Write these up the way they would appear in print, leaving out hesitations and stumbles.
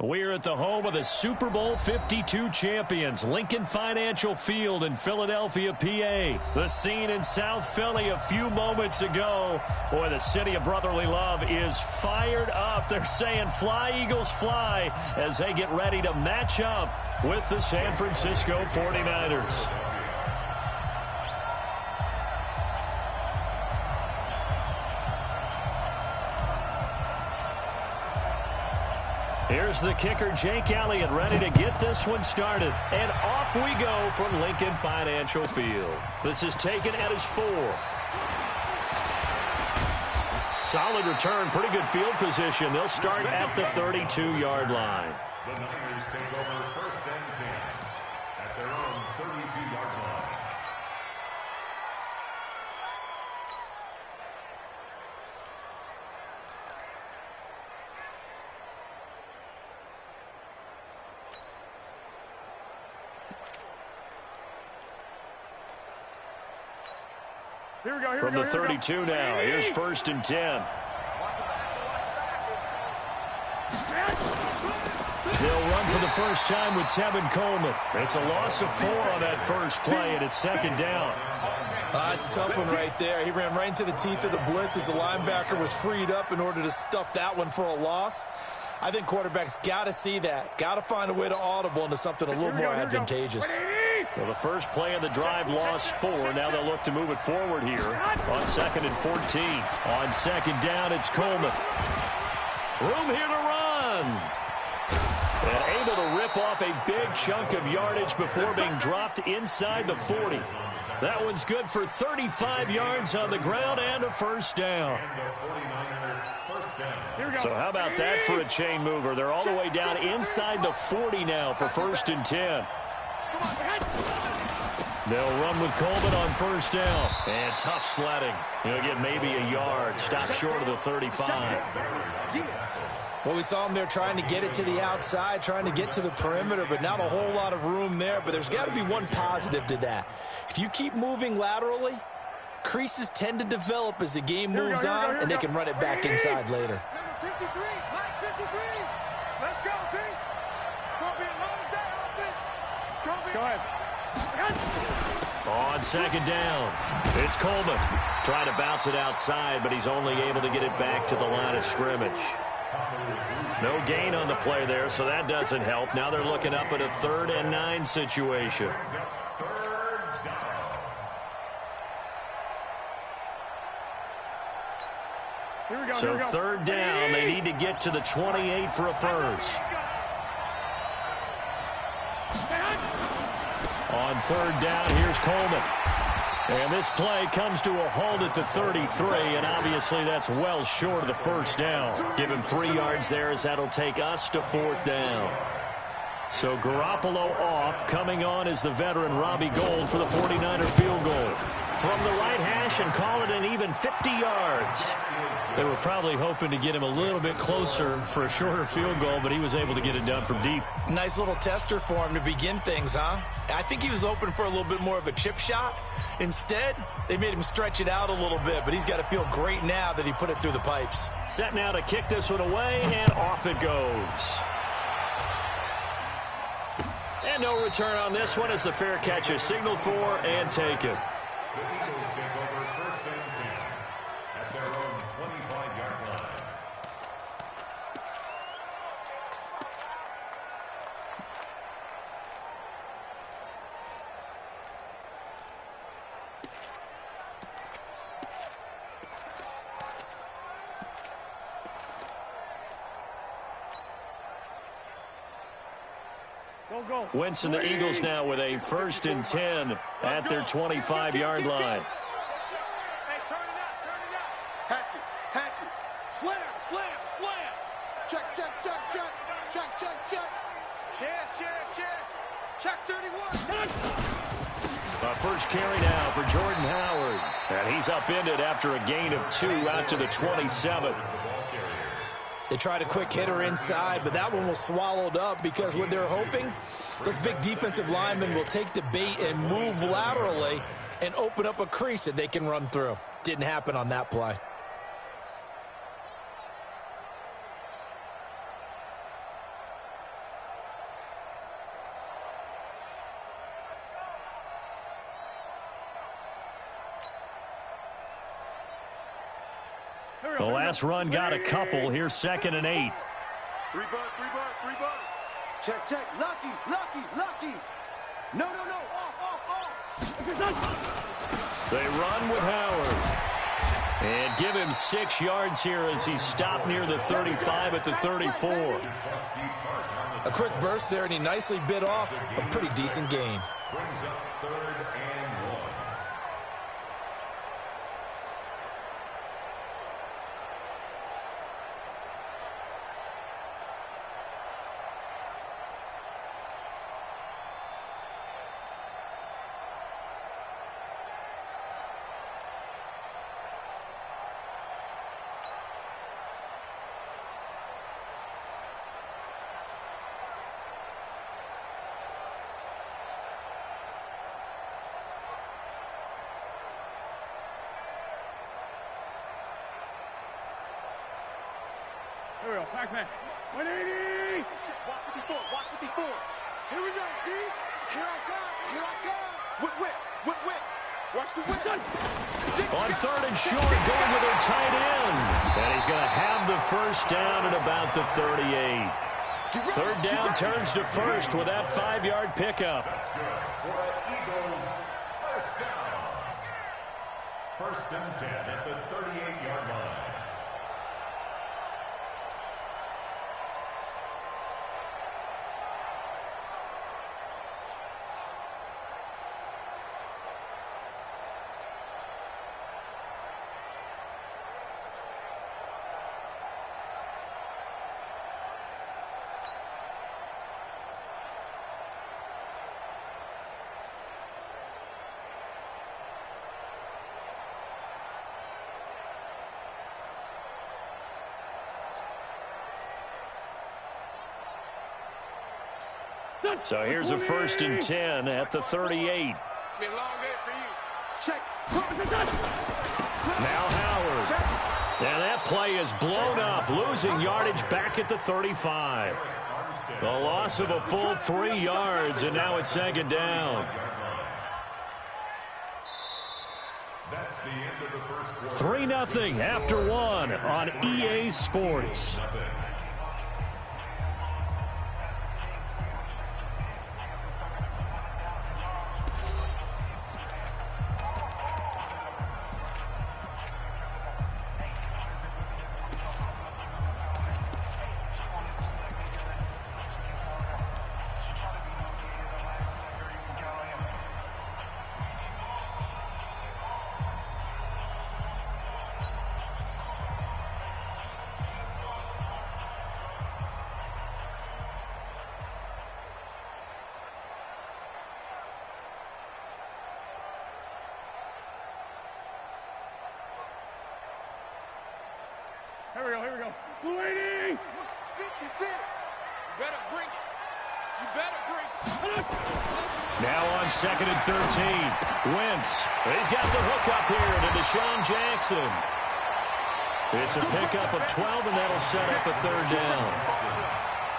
We're at the home of the Super Bowl 52 champions, Lincoln Financial Field in Philadelphia, PA. The scene in South Philly a few moments ago. Boy, the city of brotherly love is fired up. They're saying, "Fly, Eagles, fly," as they get ready to match up with the San Francisco 49ers. Here's the kicker, Jake Elliott, ready to get this one started. And off we go from Lincoln Financial Field. This is taken at his 4. Solid return, pretty good field position. They'll start at the 32-yard line. The Niners take over 1st and 10 at their own 32-yard line. From the 32 now, here's 1st and 10. They'll run for the first time with Tevin Coleman. It's a loss of 4 on that first play, and it's 2nd down. It's a tough one right there. He ran right into the teeth of the blitz as the linebacker was freed up in order to stuff that one for a loss. I think quarterbacks got to see that. Got to find a way to audible into something a little more advantageous. Well, the first play of the drive lost 4. Now they'll look to move it forward here on 2nd and 14. On 2nd down, it's Coleman. Room here to run. And able to rip off a big chunk of yardage before being dropped inside the 40. That one's good for 35 yards on the ground and a 1st down. So how about that for a chain mover? They're all the way down inside the 40 now for 1st and 10. They'll run with Coleman on 1st down. And tough sledding. He'll get maybe a yard. Stop short of the 35. Well, we saw him there trying to get it to the outside, trying to get to the perimeter, but not a whole lot of room there. But there's got to be one positive to that. If you keep moving laterally, creases tend to develop as the game moves on, and they can run it back inside later. Number 53, Mike 53. Let's go, Pete. It's going to be a long day offense. It's going to be. Go ahead. On 2nd down, it's Coleman. Trying to bounce it outside, but he's only able to get it back to the line of scrimmage. No gain on the play there, so that doesn't help. Now they're looking up at a 3rd and 9 situation. So 3rd down, they need to get to the 28 for a first. On 3rd down, here's Coleman. And this play comes to a halt at the 33, and obviously that's well short of the 1st down. Give him 3 yards there as that'll take us to 4th down. So Garoppolo off. Coming on is the veteran Robbie Gould for the 49er field goal. From the right hash and call it an even 50 yards. They were probably hoping to get him a little bit closer for a shorter field goal, but he was able to get it done from deep. Nice little tester for him to begin things, huh? I think he was hoping for a little bit more of a chip shot. Instead, they made him stretch it out a little bit, but he's got to feel great now that he put it through the pipes. Set now to kick this one away, and off it goes. And no return on this one as the fair catch is signaled for and taken. The Eagles take over 1st and 10 at their own 25-yard line. Wentz and the Eagles now with a 1st and 10 at their 25-yard line. Hey, turn it out. Hatch it. Slam. Check. Check 31. First carry now for Jordan Howard. And he's upended after a gain of 2 out to the 27. They tried a quick hitter inside, but that one was swallowed up because what they're hoping, those big defensive linemen will take the bait and move laterally and open up a crease that they can run through. Didn't happen on that play. The last run got a couple. Here's 2nd and 8. 3 bucks, 3 bucks, 3 bucks. Check, check. Lucky, lucky, lucky. No, no, no. Off. They run with Howard. And give him 6 yards here as he's stopped near the 35 at the 34. A quick burst there, and he nicely bit off a pretty decent game. Brings up 3rd and 1. Here we go, Pac-Man. 180! Watch 54, watch 54. Here we go, G. Here I come, here I come. Whip, whip, whip, whip. Watch the whip. On 3rd and short, going with their tight end. And he's going to have the first down at about the 38. 3rd down turns to 1st with that 5-yard pickup. That's good for the Eagles. First down. 1st and 10 at the 38-yard line. So here's a 1st and 10 at the 38. It's been a long day for you. Check. Now Howard. And that play is blown up, losing yardage back at the 35. The loss of a full 3 yards, and now it's 2nd down. That's the end of the first quarter. 3-0 after 1 on EA Sports. Here we go, here we go. Sweetie! 56. You better bring it. You better bring it. Now on 2nd and 13. Wentz. He's got the hook up here to Deshaun Jackson. It's a pickup of 12, and that'll set up a 3rd down.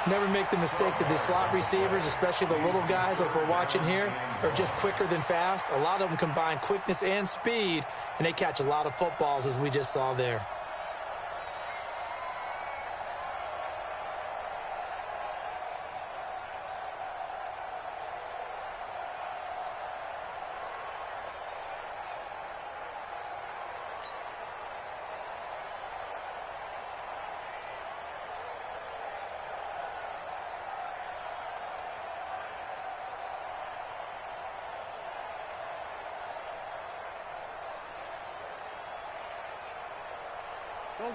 Never make the mistake that the slot receivers, especially the little guys like we're watching here, are just quicker than fast. A lot of them combine quickness and speed, and they catch a lot of footballs, as we just saw there.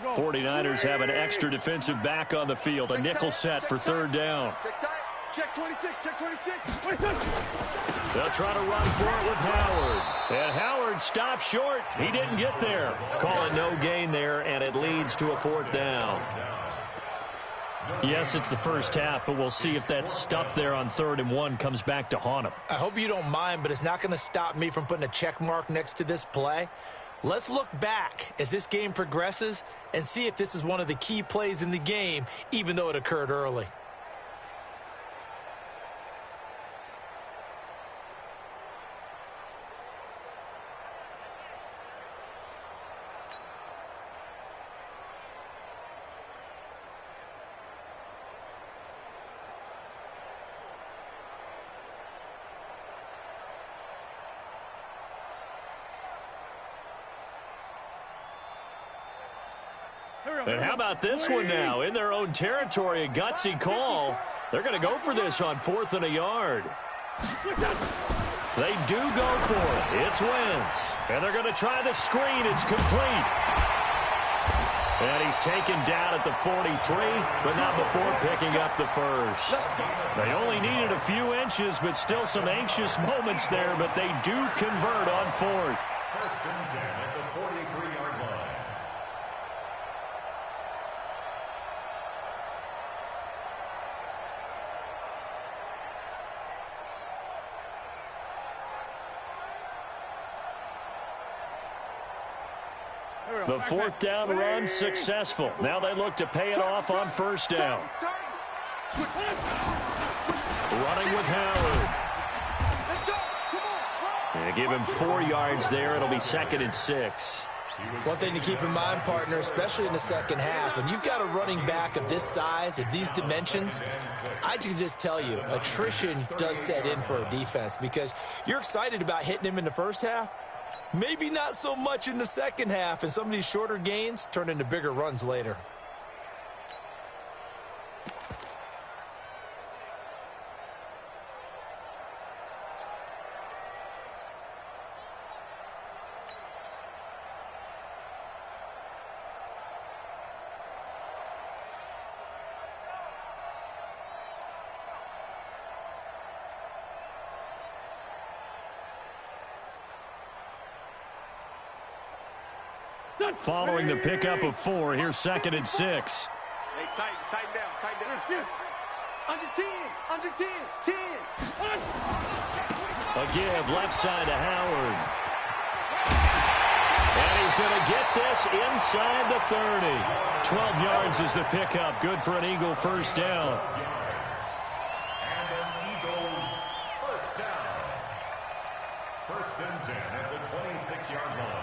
Go. 49ers have an extra defensive back on the field. A nickel set for 3rd down. Check tight. Check 26. Check 26. They'll try to run for it with Howard. And Howard stopped short. He didn't get there. Call it no gain there, and it leads to a 4th down. Yes, it's the first half, but we'll see if that stuff there on 3rd and 1 comes back to haunt him. I hope you don't mind, but it's not going to stop me from putting a check mark next to this play. Let's look back as this game progresses and see if this is one of the key plays in the game, even though it occurred early. And how about this one now? In their own territory, a gutsy call. They're going to go for this on 4th and a yard. They do go for it. It's Wentz. And they're going to try the screen. It's complete. And he's taken down at the 43, but not before picking up the first. They only needed a few inches, but still some anxious moments there, but they do convert on 4th. First and 10 at the 43-yard line. The 4th down run successful. Now they look to pay it off on 1st down. Running with Howard. They give him 4 yards there. It'll be 2nd and 6. One thing to keep in mind, partner, especially in the second half, when you've got a running back of this size, of these dimensions, I can just tell you, attrition does set in for a defense because you're excited about hitting him in the first half. Maybe not so much in the second half, and some of these shorter gains turn into bigger runs later. Following the pickup of 4, here's 2nd and 6. Hey, tighten down. Under 10, under 10, 10. A give left side to Howard. And he's going to get this inside the 30. 12 yards is the pickup. Good for an Eagle first down. And an Eagles first down. First and 10 at the 26-yard line.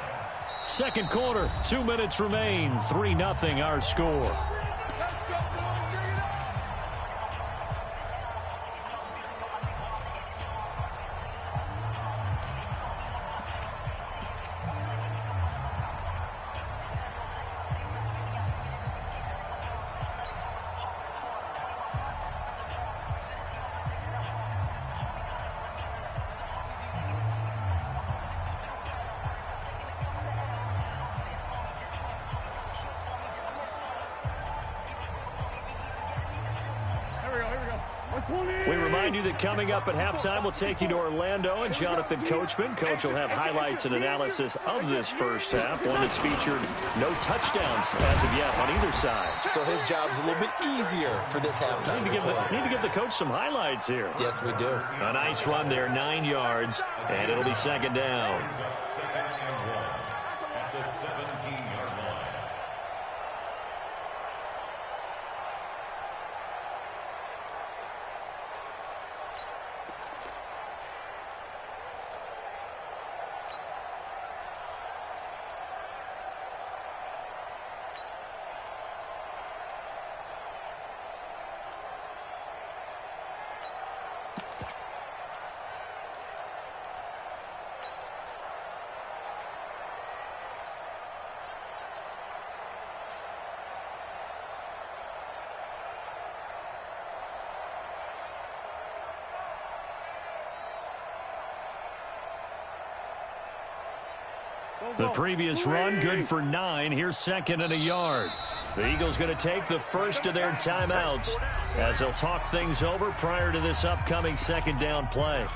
Second quarter, 2 minutes remain. 3-0 our score. We remind you that coming up at halftime, we'll take you to Orlando and Jonathan Coachman. Coach will have highlights and analysis of this first half, one that's featured no touchdowns as of yet on either side. So his job's a little bit easier for this halftime. Need to give the coach some highlights here. Yes, we do. A nice run there, 9 yards, and it'll be 2nd down. Second and 1 at the 17-yard line. The previous run, good for 9. Here's 2nd and a yard. The Eagles going to take the first of their timeouts as they'll talk things over prior to this upcoming 2nd down play.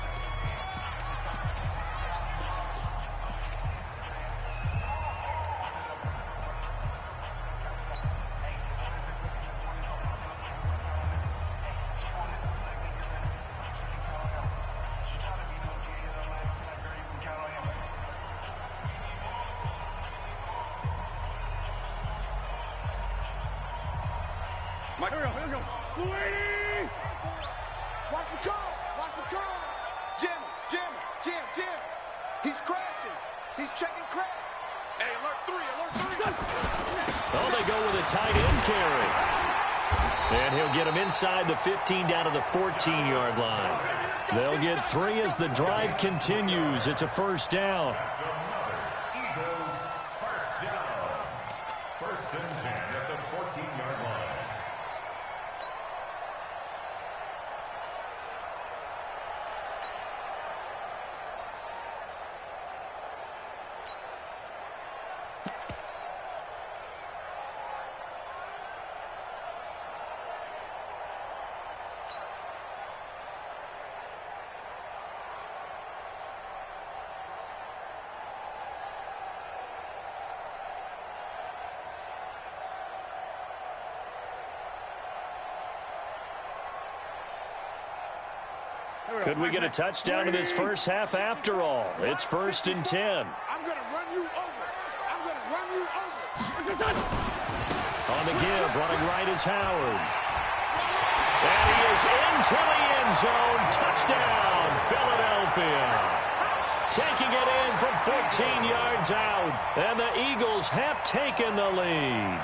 Here we go. Sweetie! Watch the call. Jim. He's crashing. He's checking crash. Hey, alert 3. Oh, they go with a tight end carry. And he'll get him inside the 15 down to the 14-yard line. They'll get 3 as the drive continues. It's a first down. First and 10 at the 14-yard line. Could we get a touchdown in this first half after all? It's first and 10. I'm going to run you over. I'm going to run you over. On the give, running right is Howard. And he is into the end zone. Touchdown, Philadelphia. Taking it in from 14 yards out. And the Eagles have taken the lead.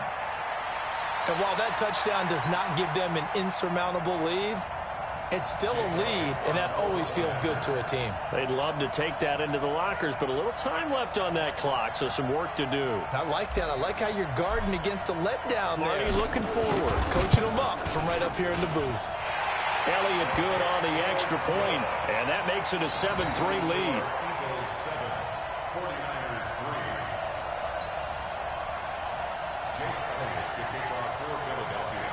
And while that touchdown does not give them an insurmountable lead, it's still a lead, and that always feels good to a team. They'd love to take that into the lockers, but a little time left on that clock, so some work to do. I like that. I like how you're guarding against a letdown there. Already looking forward. Coaching them up from right up here in the booth. Elliott good on the extra point, and that makes it a 7-3 lead. Eagles 7, 49ers 3. Jake Elliott to kick off for Philadelphia.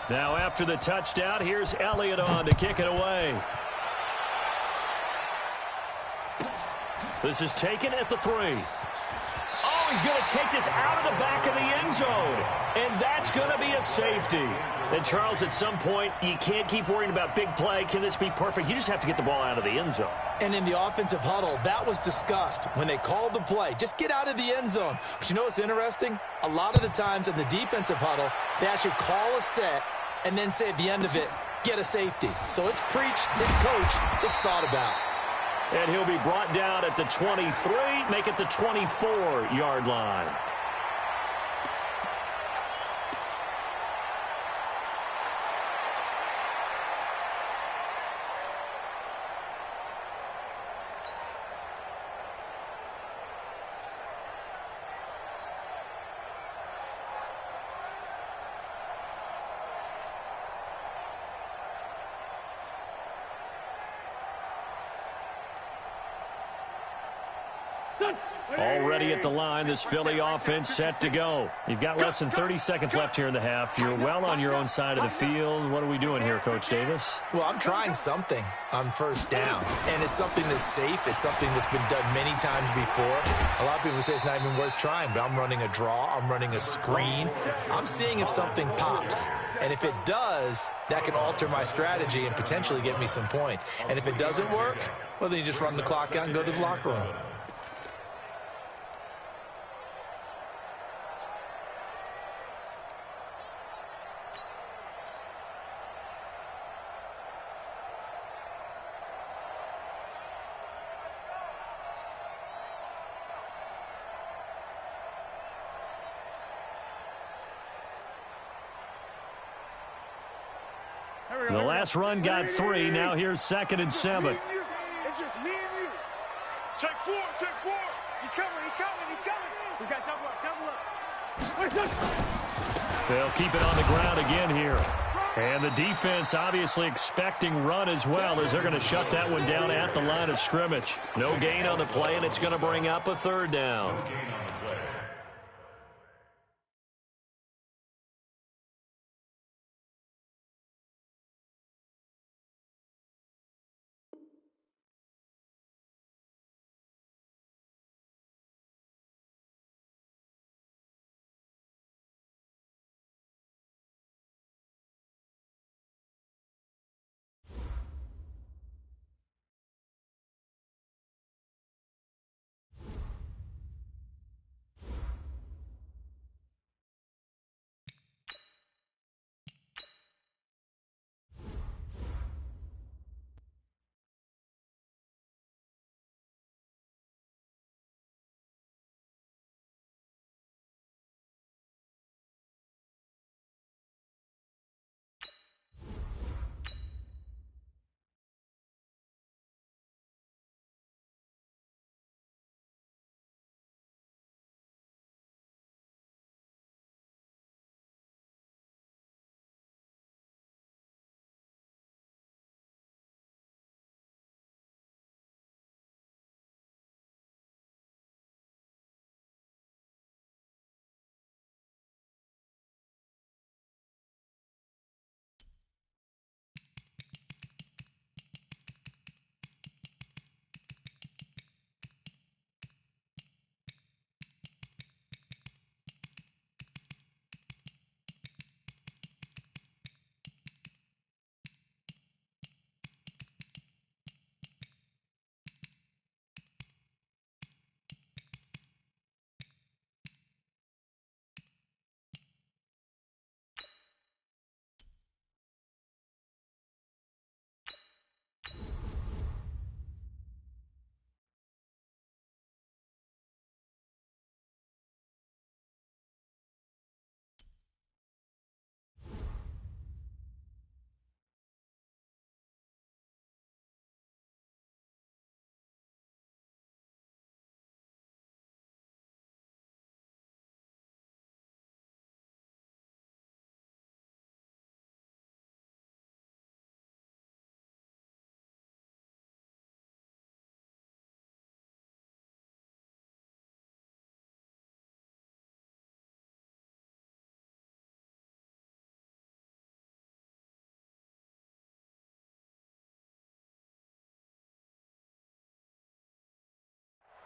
Now after the touchdown, here's Elliott on to kick it away. This is taken at the 3. Oh, he's going to take this out of the back of the end zone. And that's going to be a safety. And, Charles, at some point, you can't keep worrying about big play. Can this be perfect? You just have to get the ball out of the end zone. And in the offensive huddle, that was discussed when they called the play. Just get out of the end zone. But you know what's interesting? A lot of the times in the defensive huddle, they actually call a set and then say at the end of it, get a safety. So it's preached, it's coached, it's thought about. And he'll be brought down at the 23, make it the 24-yard line. Already at the line, this Philly offense set to go. You've got less than 30 seconds left here in the half. You're well on your own side of the field. What are we doing here, Coach Davis? Well, I'm trying something on first down, and it's something that's safe. It's something that's been done many times before. A lot of people say it's not even worth trying, but I'm running a draw. I'm running a screen. I'm seeing if something pops. And if it does, that can alter my strategy and potentially get me some points. And if it doesn't work, well, then you just run the clock out and go to the locker room. The last run got 3. Now here's 2nd and 7. It's just me and you. Check 4, check 4. He's coming, he's coming, he's coming. We got double up. They'll keep it on the ground again here. And the defense obviously expecting run as well, as they're going to shut that one down at the line of scrimmage. No gain on the play, and it's going to bring up a 3rd down. No gain on the play.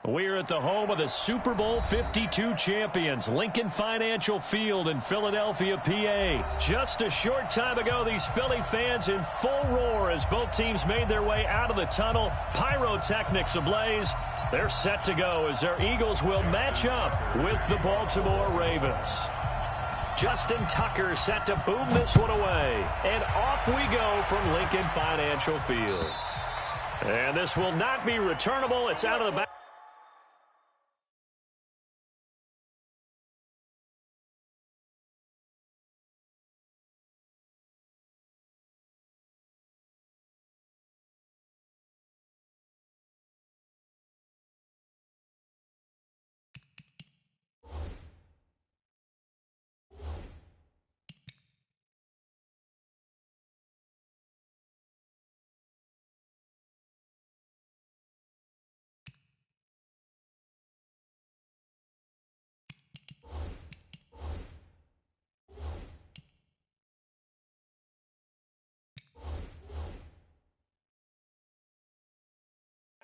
We're at the home of the Super Bowl 52 champions, Lincoln Financial Field in Philadelphia, PA. Just a short time ago, these Philly fans in full roar as both teams made their way out of the tunnel. Pyrotechnics ablaze. They're set to go as their Eagles will match up with the Baltimore Ravens. Justin Tucker set to boom this one away. And off we go from Lincoln Financial Field. And this will not be returnable. It's out of the back.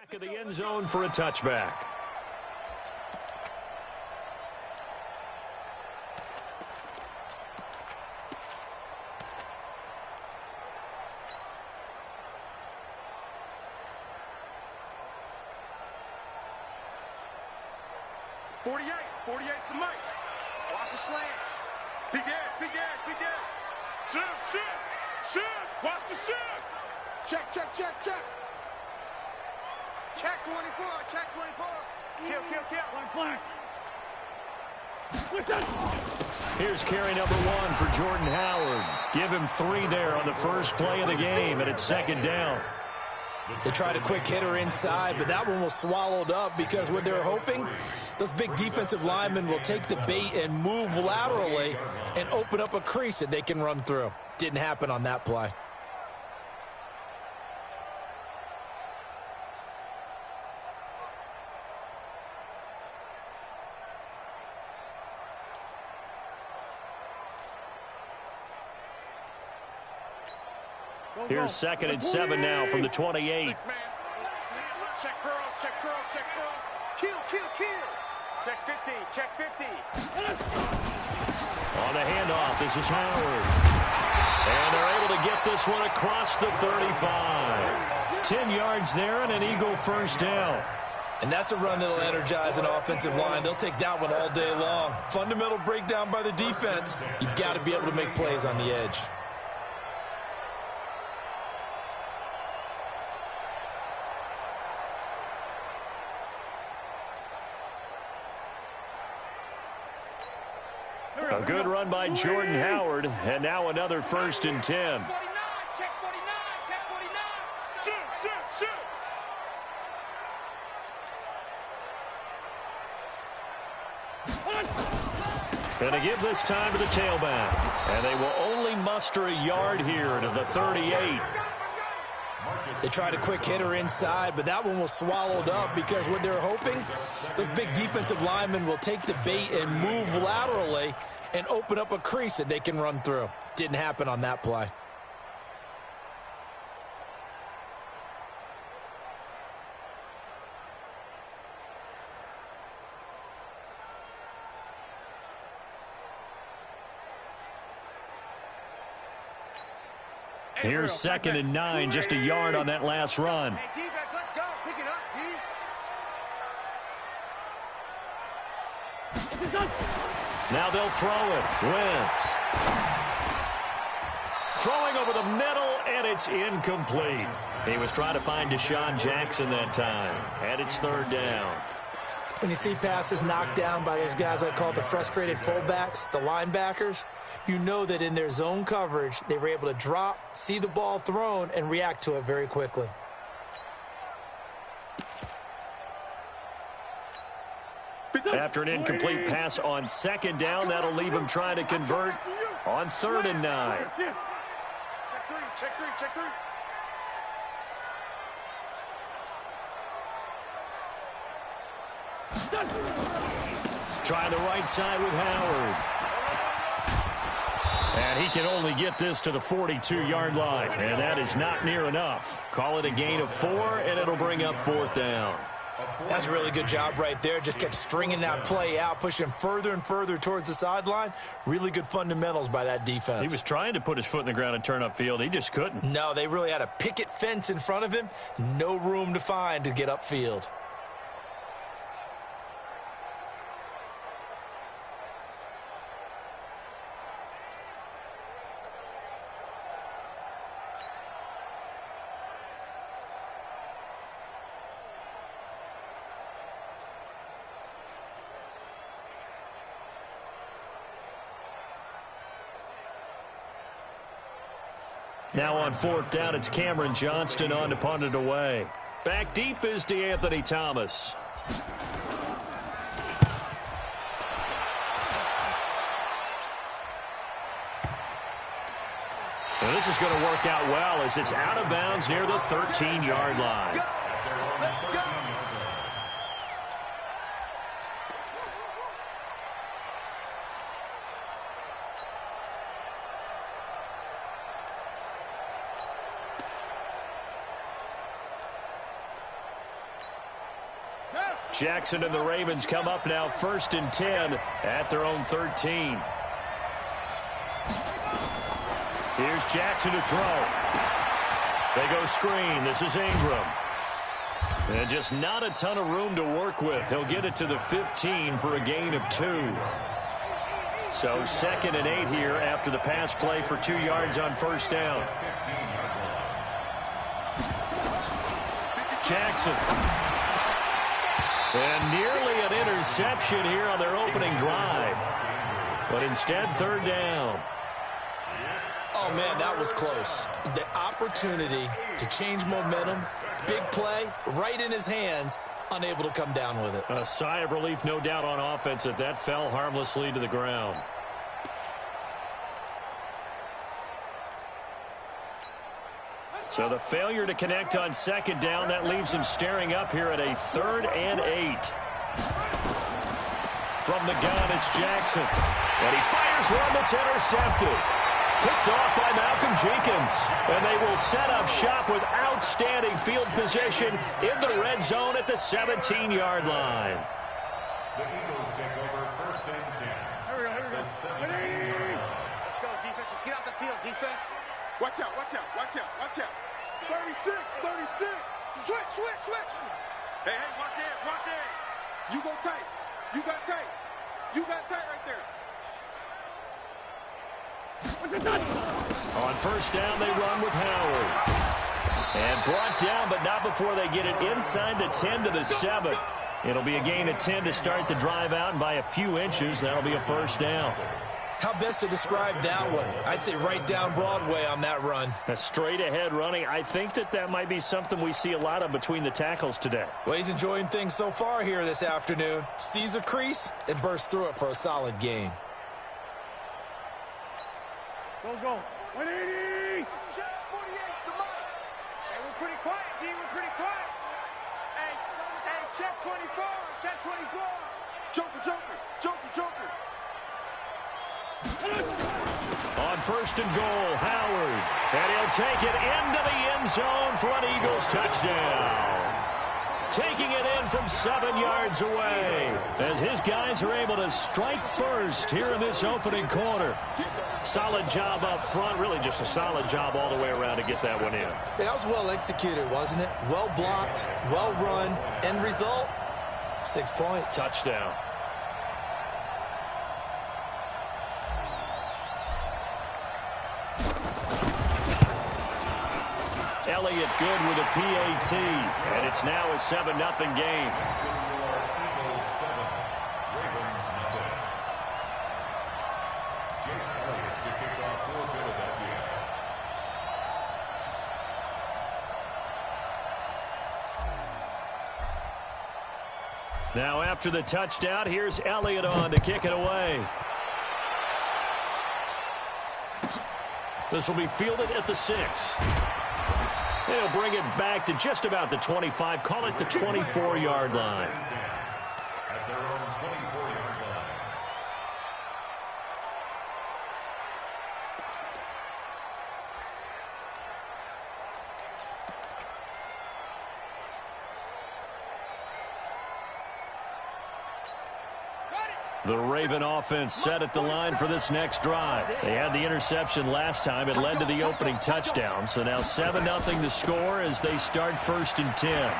Back of the end zone for a touchback. Forty-eight to Mike. Watch the slant. Big Ed. Shift. Watch the shift. Check. Check 24. Kill. Flank. Here's carry number 1 for Jordan Howard. Give him 3 there on the first play of the game, and it's second down. They tried a quick hitter inside, but that one was swallowed up because what they're hoping, those big defensive linemen will take the bait and move laterally and open up a crease that they can run through. Didn't happen on that play. Here's 2nd and 7 now from the 28. Check cross. Kill. Check 50. On the handoff, this is Howard. And they're able to get this one across the 35. 10 yards there and an Eagle first down. And that's a run that'll energize an offensive line. They'll take that one all day long. Fundamental breakdown by the defense. You've got to be able to make plays on the edge. A good run by Jordan Howard, and now another 1st and 10. Check 49. Shoot. Going to give this time to the tailback. And they will only muster a yard here to the 38. They tried a quick hitter inside, but that one was swallowed up because what they're hoping, those big defensive linemen will take the bait and move laterally and open up a crease that they can run through. Didn't happen on that play. Here's 2nd and 9, just a yard on that last run. Hey, defense, let's go. Pick it up, D. Now they'll throw it. Wentz. Throwing over the middle, and it's incomplete. He was trying to find Deshaun Jackson that time, and it's 3rd down. When you see passes knocked down by those guys I call the frustrated fullbacks, the linebackers, you know that in their zone coverage, they were able to drop, see the ball thrown, and react to it very quickly. After an incomplete pass on 2nd down, that'll leave him trying to convert on 3rd and 9. Check three. Trying the right side with Howard. And he can only get this to the 42-yard line. And that is not near enough. Call it a gain of 4, and it'll bring up 4th down. That's a really good job right there. Just kept stringing that play out, pushing further and further towards the sideline. Really good fundamentals by that defense. He was trying to put his foot in the ground and turn upfield. He just couldn't. No, they really had a picket fence in front of him. No room to find to get upfield. Now on fourth down, it's Cameron Johnston on to punt it away. Back deep is DeAnthony Thomas. And this is going to work out well as it's out of bounds near the 13-yard line. Jackson and the Ravens come up now 1st and 10 at their own 13. Here's Jackson to throw. They go screen. This is Ingram. And just not a ton of room to work with. He'll get it to the 15 for a gain of 2. So 2nd and 8 here after the pass play for 2 yards on 1st down. Jackson. And nearly an interception here on their opening drive. But instead, 3rd down. Oh, man, that was close. The opportunity to change momentum, big play, right in his hands, unable to come down with it. A sigh of relief, no doubt, on offense that that fell harmlessly to the ground. So the failure to connect on 2nd down, that leaves him staring up here at a 3rd and 8. From the gun, it's Jackson. And he fires one that's intercepted. Picked off by Malcolm Jenkins. And they will set up shop with outstanding field position in the red zone at the 17-yard line. The Eagles take over 1st and 10. Here we go, here we go. Let's go, defense. Let's get out the field, defense. Watch out, watch out, watch out, watch out. 36, 36. Switch, switch, switch. Hey, hey, watch it, watch it. You go tight. You got tight. You got tight right there. On 1st down, they run with Howard. And brought down, but not before they get it inside the 10 to the 7. It'll be a gain of 10 to start the drive out, and by a few inches, that'll be a 1st down. How best to describe that one? I'd say right down Broadway on that run. A straight-ahead running. I think that might be something we see a lot of between the tackles today. Well, he's enjoying things so far here this afternoon. Sees a crease and bursts through it for a solid gain. Go, go. 180. Check 48, the mic. Hey, we're pretty quiet, D. We're pretty quiet. Hey, check 24. Check 24. Joker, Joker, Joker, Joker. On 1st and goal, Howard. And he'll take it into the end zone for an Eagles touchdown. Taking it in from 7 yards away as his guys are able to strike first here in this opening quarter. Solid job up front, really just a solid job all the way around to get that one in. Yeah, that was well executed, wasn't it? Well blocked, well run. End result, 6 points. Touchdown. Elliott good with a PAT, and it's now a 7-0 game. Eagles 7, Ravens 0. Jake Elliott to kick off 4th of that game. Now after the touchdown, here's Elliott on to kick it away. This will be fielded at the 6. They'll bring it back to just about the 25. Call it the 24-yard line. At their own 24-yard line. The Raven offense set at the line for this next drive. They had the interception last time. It led to the opening touchdown. So now 7-0 to score as they start 1st and 10.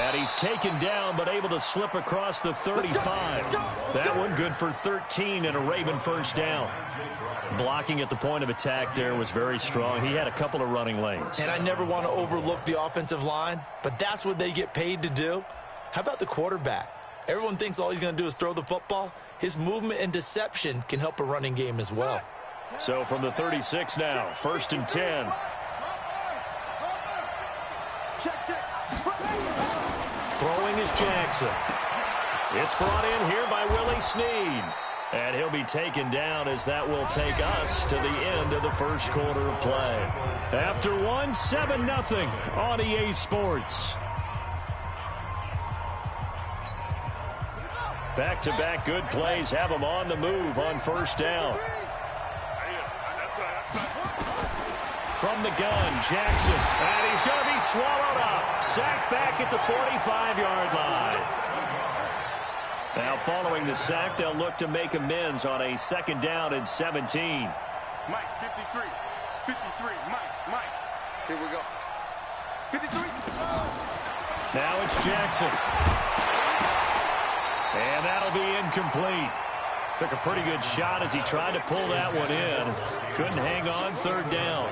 And he's taken down but able to slip across the 35. That one good for 13 and a Raven first down. Blocking at the point of attack there was very strong. He had a couple of running lanes. And I never want to overlook the offensive line, but that's what they get paid to do. How about the quarterback? Everyone thinks all he's going to do is throw the football. His movement and deception can help a running game as well. So from the 36 now, 1st and 10. Throwing is Jackson. It's brought in here by Willie Snead. And he'll be taken down as that will take us to the end of the first quarter of play. After one, 7-0 on EA Sports. Back-to-back good plays have him on the move on first down. From the gun, Jackson. And he's going to be swallowed up. Sacked back at the 45-yard line. Now following the sack, they'll look to make amends on a 2nd down and 17. Mike, 53. 53. Mike. Here we go. 53. Now it's Jackson. And that'll be incomplete. Took a pretty good shot as he tried to pull that one in. Couldn't hang on, 3rd down.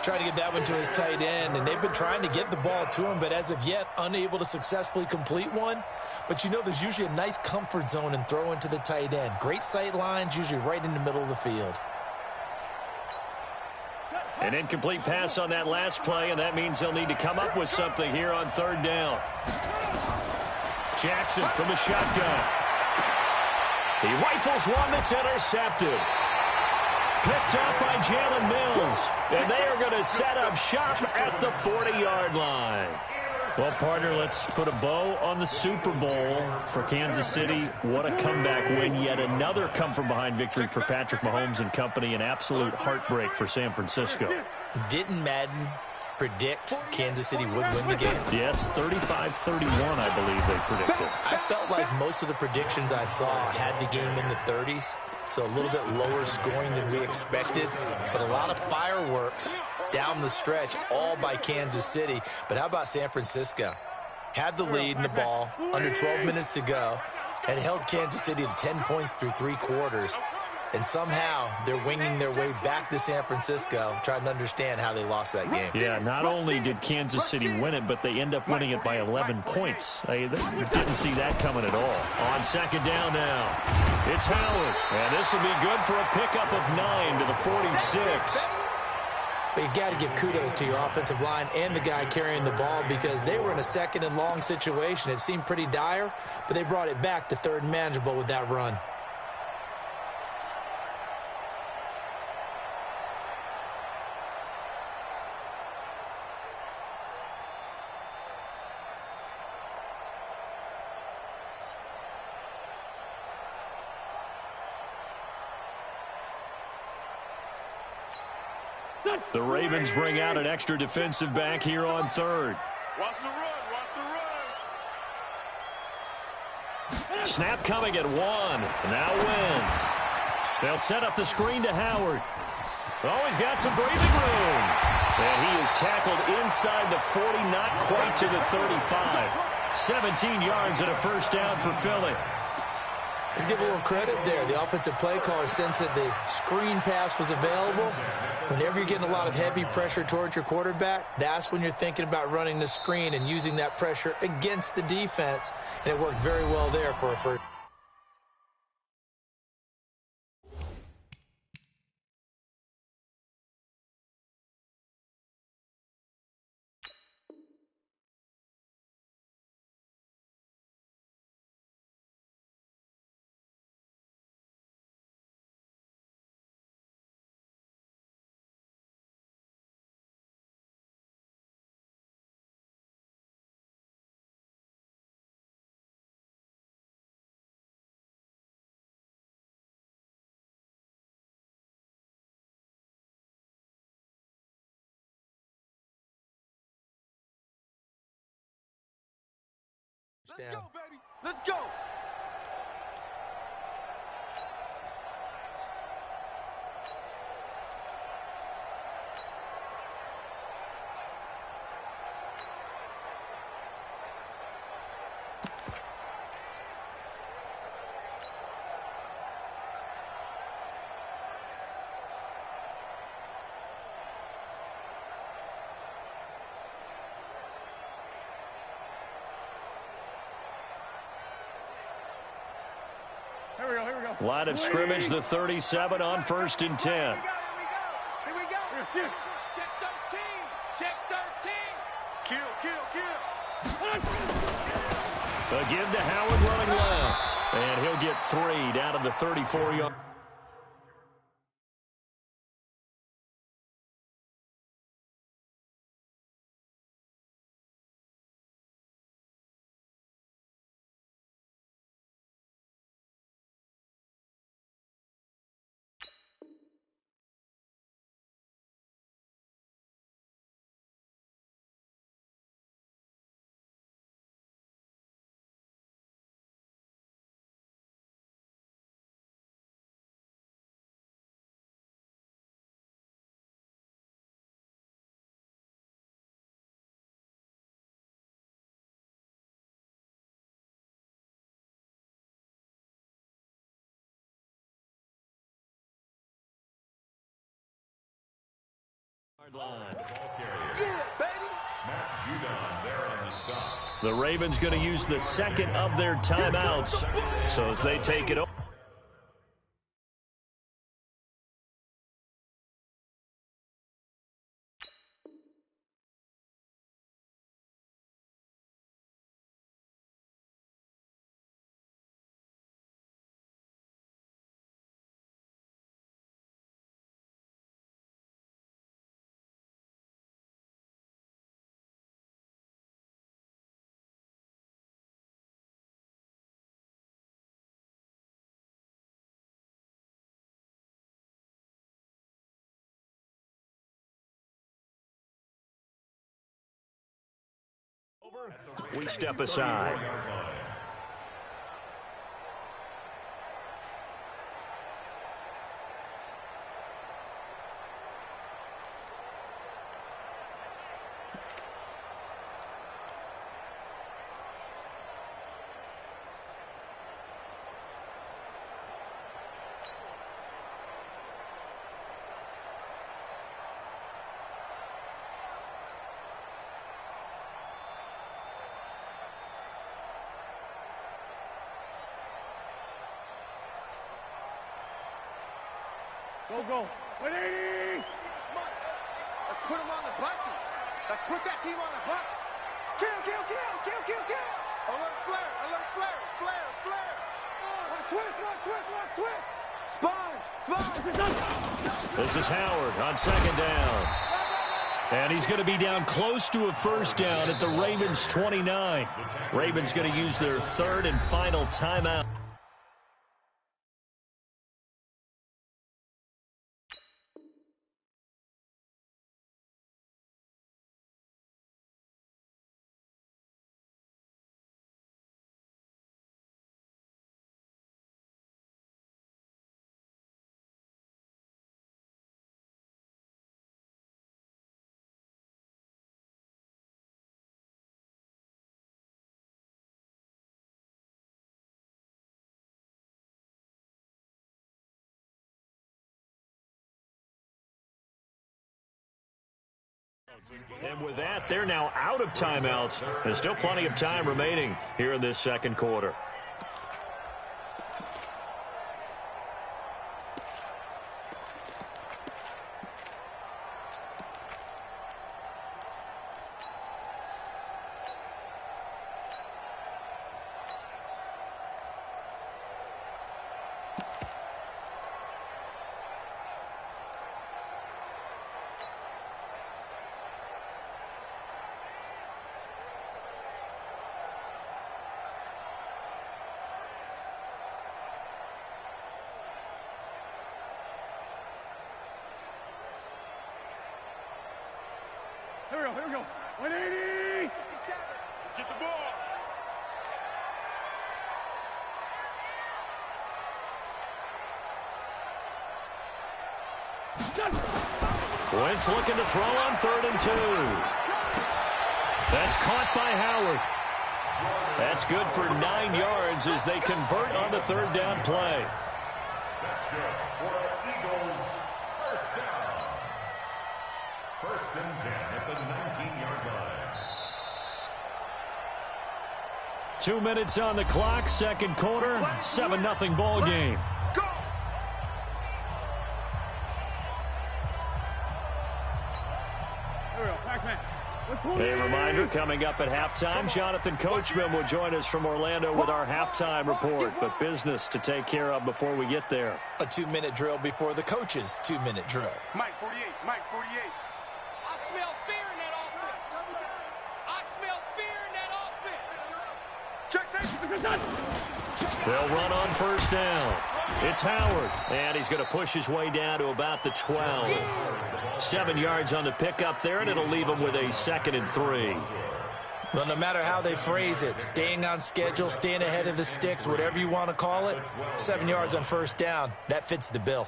Trying to get that one to his tight end, and they've been trying to get the ball to him, but as of yet, unable to successfully complete one. But you know there's usually a nice comfort zone in throwing to the tight end. Great sight lines, usually right in the middle of the field. An incomplete pass on that last play, and that means they'll need to come up with something here on 3rd down. Jackson from the shotgun. He rifles one that's intercepted. Picked up by Jalen Mills. And they are going to set up shop at the 40-yard line. Well, partner, let's put a bow on the Super Bowl for Kansas City. What a comeback win. Yet another come-from-behind victory for Patrick Mahomes and company. An absolute heartbreak for San Francisco. Didn't Madden predict Kansas City would win the game? Yes, 35-31, I believe they predicted. I felt like most of the predictions I saw had the game in the 30s. So a little bit lower scoring than we expected, but a lot of fireworks down the stretch, all by Kansas City. But how about San Francisco? Had the lead in the ball, under 12 minutes to go, and held Kansas City to 10 points through 3 quarters. And somehow they're winging their way back to San Francisco, trying to understand how they lost that game. Yeah, not only did Kansas City win it, but they end up winning it by 11 points. They didn't see that coming at all. On 2nd down now, it's Howard. And this will be good for a pickup of 9 to the 46. But you got to give kudos to your offensive line and the guy carrying the ball because they were in a 2nd and long situation. It seemed pretty dire, but they brought it back to 3rd and manageable with that run. The Ravens bring out an extra defensive back here on 3rd. Watch the run. Watch the run. Snap coming at 1. Now Wentz. They'll set up the screen to Howard. Oh, he's got some breathing room. And he is tackled inside the 40, not quite to the 35. 17 yards and a first down for Philly. Let's give a little credit there. The offensive play caller sensed that the screen pass was available. Whenever you're getting a lot of heavy pressure towards your quarterback, that's when you're thinking about running the screen and using that pressure against the defense. And it worked very well there for a first. Let's go, baby. Let's go. Line of scrimmage, the 37 on 1st and 10. Here we go. Check 13. Check 13. Kill. A give to Howard running left. And he'll get 3 down to the 34-yard. The Ravens going to use the second of their timeouts. So as they take it over. We step aside. Go. 180! Let's put him on the buses. Let's put that team on the bus. Kill. Alert flare. One switch. This is Howard on 2nd down. And he's going to be down close to a 1st down at the Ravens 29. Ravens going to use their 3rd and final timeout. And with that, they're now out of timeouts. There's still plenty of time remaining here in this 2nd quarter. Here we go. 180! 57. Get the ball. Wentz looking to throw on 3rd and 2. That's caught by Howard. That's good for 9 yards as they convert on the 3rd down play. That's good for Eagles. 1st down. 1st and 10 at the 19-yard line. 2 minutes on the clock, second quarter, 7-0 ball game. A reminder, coming up at halftime, Jonathan Coachman will join us from Orlando with our halftime report, but business to take care of before we get there. A 2-minute drill before the coach's 2-minute drill. Mike 48, Mike 48. I smell fear in that offense. I smell fear in that offense. They'll run on first down. It's Howard, and he's going to push his way down to about the 12. 7 yards on the pickup there, and it'll leave him with a 2nd and 3. Well, no matter how they phrase it, staying on schedule, staying ahead of the sticks, whatever you want to call it, 7 yards on first down, that fits the bill.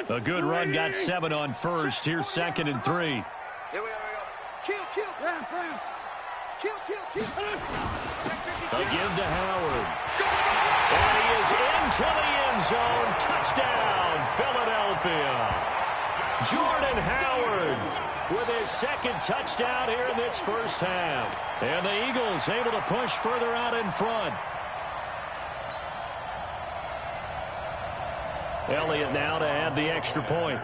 A good run, got 7 on first. Here's 2nd and 3. Here we go. Kill. A give to Howard. And he is into the end zone. Touchdown, Philadelphia. Jordan Howard with his 2nd touchdown here in this first half. And the Eagles able to push further out in front. Elliott now to add the extra point.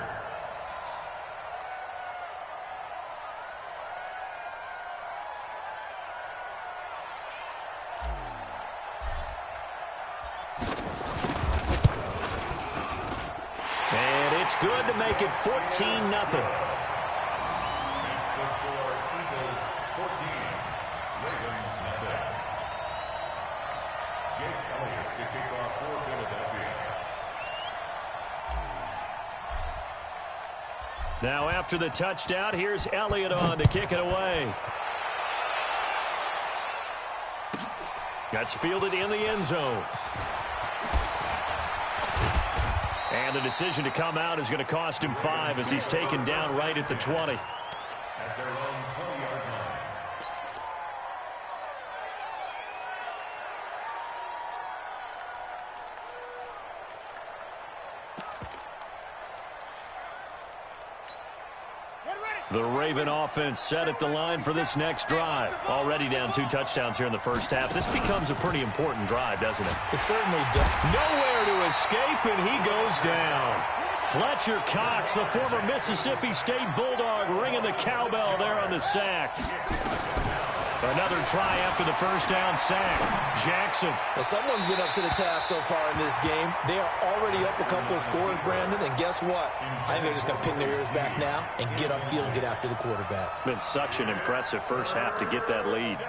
And it's good to make it 14-0. Now after the touchdown, here's Elliott on to kick it away. That's fielded in the end zone. And the decision to come out is going to cost him 5 as he's taken down right at the 20. At their own 20-yard line. The Raven offense set at the line for this next drive. Already down 2 touchdowns here in the first half. This becomes a pretty important drive, doesn't it? It certainly does. Nowhere to escape, and he goes down. Fletcher Cox, the former Mississippi State Bulldog, ringing the cowbell there on the sack. Another try after the first down sack. Jackson. Well, someone's been up to the task so far in this game. They are already up a couple of scores, Brandon, and guess what? I think they're just going to pin their ears back now and get upfield and get after the quarterback. Been such an impressive first half to get that lead.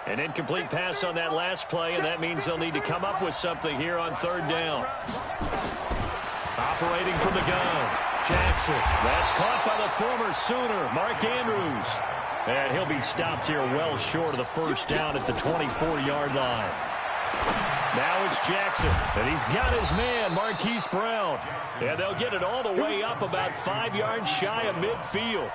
An incomplete pass on that last play, and that means they'll need to come up with something here on 3rd down. Operating from the gun, Jackson. That's caught by the former Sooner, Mark Andrews. And he'll be stopped here well short of the first down at the 24-yard line. Now it's Jackson, and he's got his man, Marquise Brown. And they'll get it all the way up about 5 yards shy of midfield.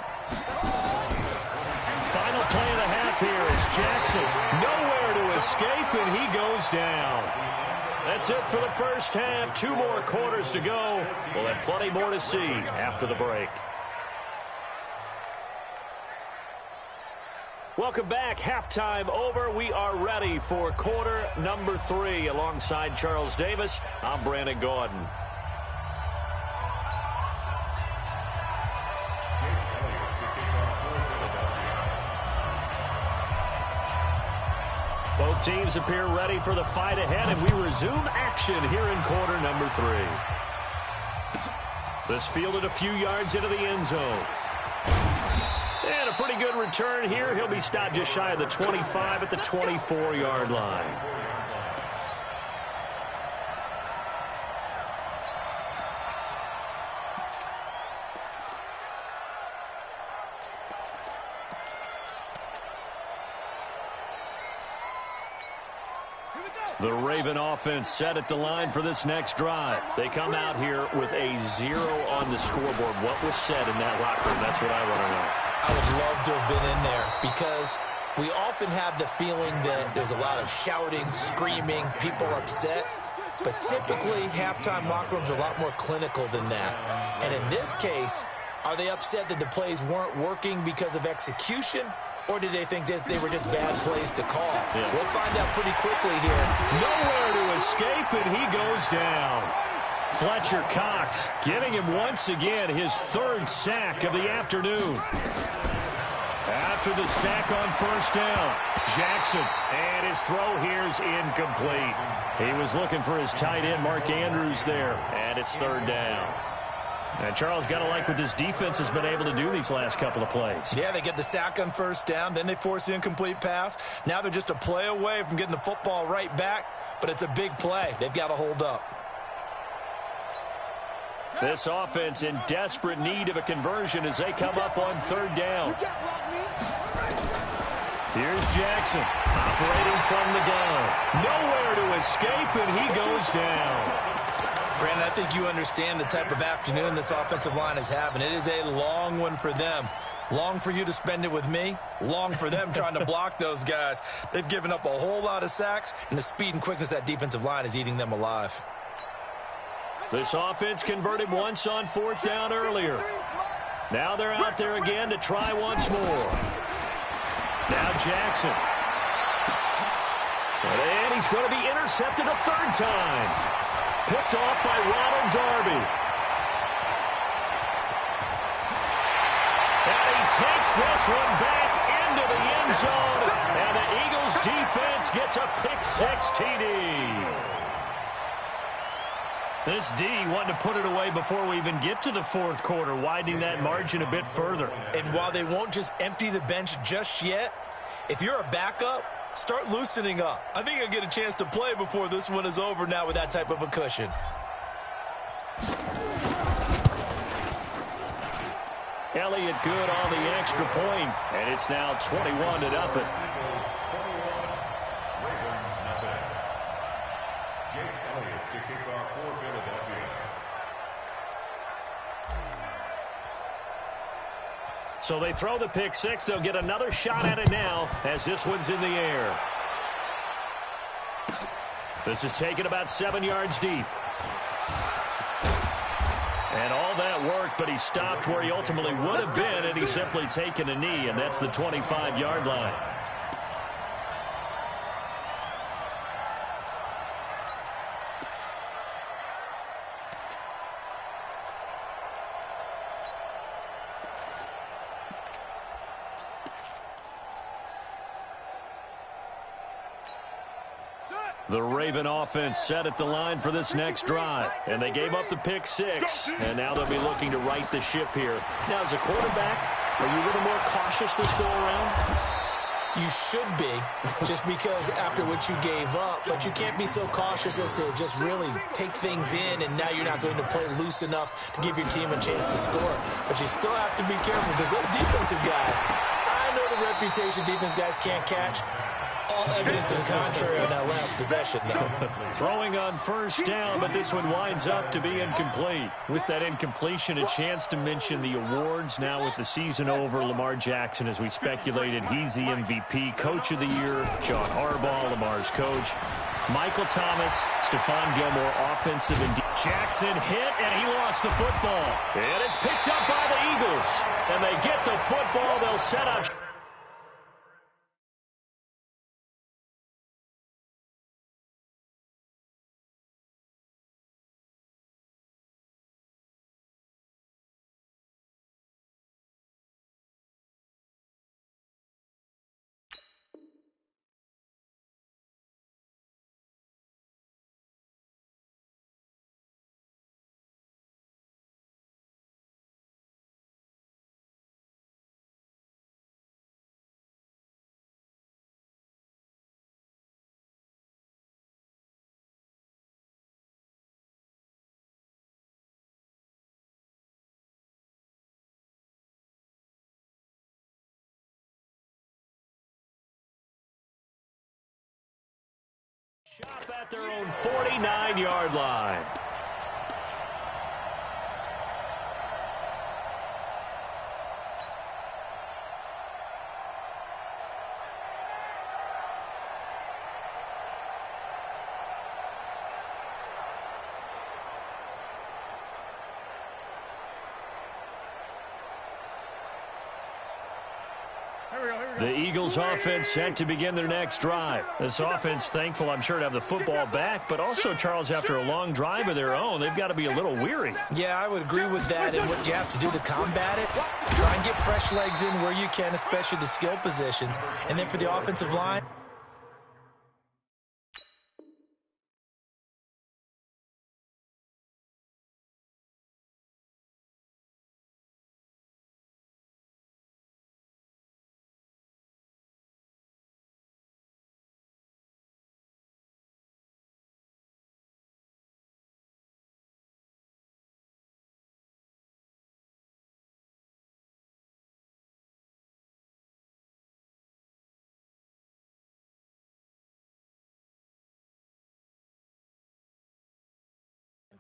Final play of the half here is Jackson. Nowhere to escape, and he goes down. That's it for the first half. 2 more quarters to go. We'll have plenty more to see after the break. Welcome back. Halftime over. We are ready for quarter number 3. Alongside Charles Davis, I'm Brandon Gordon. Both teams appear ready for the fight ahead, and we resume action here in quarter number 3. This fielded a few yards into the end zone. And a pretty good return here. He'll be stopped just shy of the 25 at the 24-yard line. The Raven offense set at the line for this next drive. They come out here with a 0 on the scoreboard. What was said in that locker room? That's what I want to know. I would love to have been in there because we often have the feeling that there's a lot of shouting, screaming, people upset. But typically, halftime locker rooms are a lot more clinical than that. And in this case, are they upset that the plays weren't working because of execution? Or did they think they were just bad plays to call? Yeah. We'll find out pretty quickly here. Nowhere to escape, and he goes down. Fletcher Cox getting him once again his 3rd sack of the afternoon. After the sack on first down, Jackson, and his throw here's incomplete. He was looking for his tight end, Mark Andrews, there, and it's 3rd down. And Charles, got to like what this defense has been able to do these last couple of plays. Yeah, they get the sack on first down, then they force the incomplete pass. Now they're just a play away from getting the football right back, but it's a big play. They've got to hold up. This offense in desperate need of a conversion as they come up on 3rd down. Here's Jackson operating from the gun. Nowhere to escape, and he goes down. Brandon, I think you understand the type of afternoon this offensive line is having. It is a long one for them. Long for you to spend it with me. Long for them trying to block those guys. They've given up a whole lot of sacks, and the speed and quickness of that defensive line is eating them alive. This offense converted once on 4th down earlier. Now they're out there again to try once more. Now Jackson. And he's going to be intercepted a 3rd time. Picked off by Ronald Darby. And he takes this one back into the end zone. And the Eagles defense gets a pick-6 TD. This D wanted to put it away before we even get to the 4th quarter, widening that margin a bit further. And while they won't just empty the bench just yet, if you're a backup, start loosening up. I think you'll get a chance to play before this one is over now with that type of a cushion. Elliott good on the extra point, and it's now 21-0. So they throw the pick-6. They'll get another shot at it now as this one's in the air. This is taken about 7 yards deep. And all that worked, but he stopped where he ultimately would have been, and he's simply taken a knee, and that's the 25-yard line. The Raven offense set at the line for this next drive, and they gave up the pick-6, and now they'll be looking to right the ship here. Now, as a quarterback, are you a little more cautious this go-around? You should be, just because after what you gave up, but you can't be so cautious as to just really take things in, and now you're not going to play loose enough to give your team a chance to score. But you still have to be careful because those defensive guys, I know the reputation defense guys can't catch. All evidence to the contrary on that last possession, though. Throwing on first down, but this one winds up to be incomplete. With that incompletion, a chance to mention the awards. Now with the season over, Lamar Jackson, as we speculated, he's the MVP. Coach of the Year, John Harbaugh, Lamar's coach. Michael Thomas, Stephon Gilmore, offensive and Jackson hit, and he lost the football. And it's picked up by the Eagles. And they get the football. They'll set up. Shot At their own 49-yard line. The Eagles offense set to begin their next drive. This offense thankful, I'm sure, to have the football back, but also, Charles, after a long drive of their own, they've got to be a little weary. Yeah, I would agree with that, and what you have to do to combat it, try and get fresh legs in where you can, especially the skill positions. And then for the offensive line,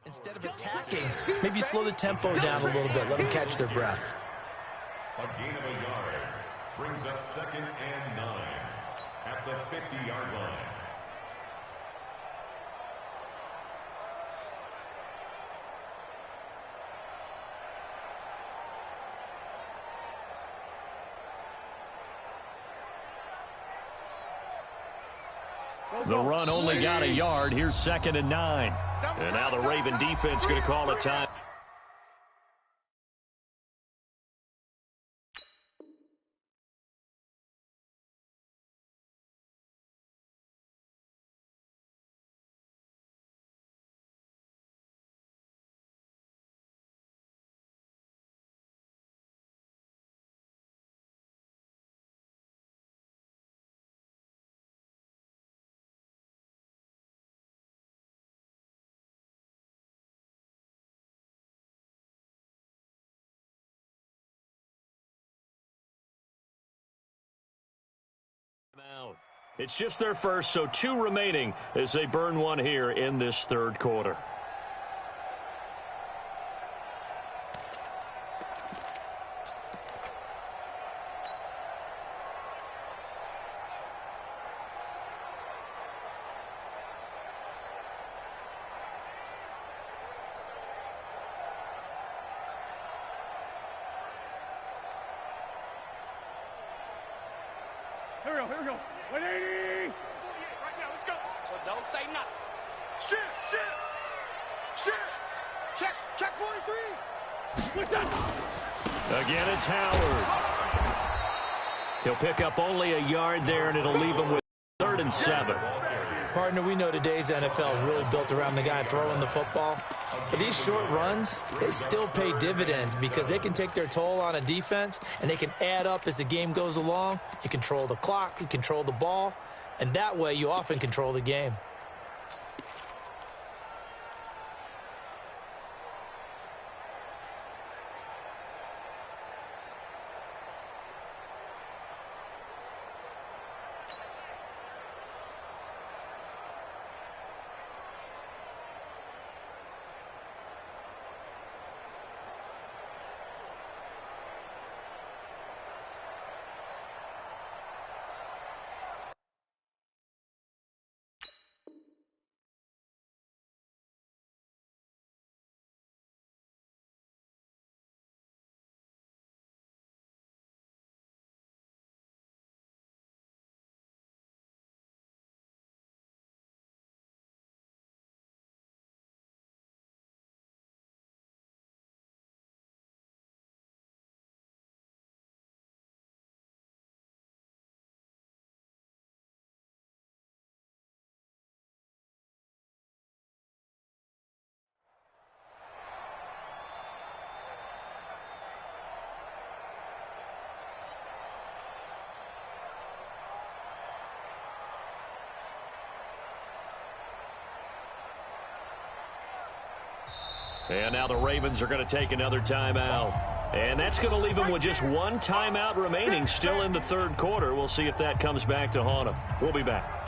instead of attacking, maybe slow the tempo down a little bit. Let them catch their breath. A gain of a yard brings up 2nd and 9 at the 50-yard line. The run only got a yard. Here's 2nd and 9. And now the Raven defense going to call a time. It's just their first, so 2 remaining as they burn one here in this 3rd quarter. Here we go. 180. Right now, let's go. So don't say nothing. Shit. Check 43. Again, it's Howard. He'll pick up only a yard there, and it'll leave him with 3rd and 7. Partner, we know today's NFL is really built around the guy throwing the football. But these short runs, they still pay dividends because they can take their toll on a defense, and they can add up as the game goes along. You control the clock, you control the ball, and that way you often control the game. And now the Ravens are going to take another timeout. And that's going to leave them with just 1 timeout remaining still in the 3rd quarter. We'll see if that comes back to haunt them. We'll be back.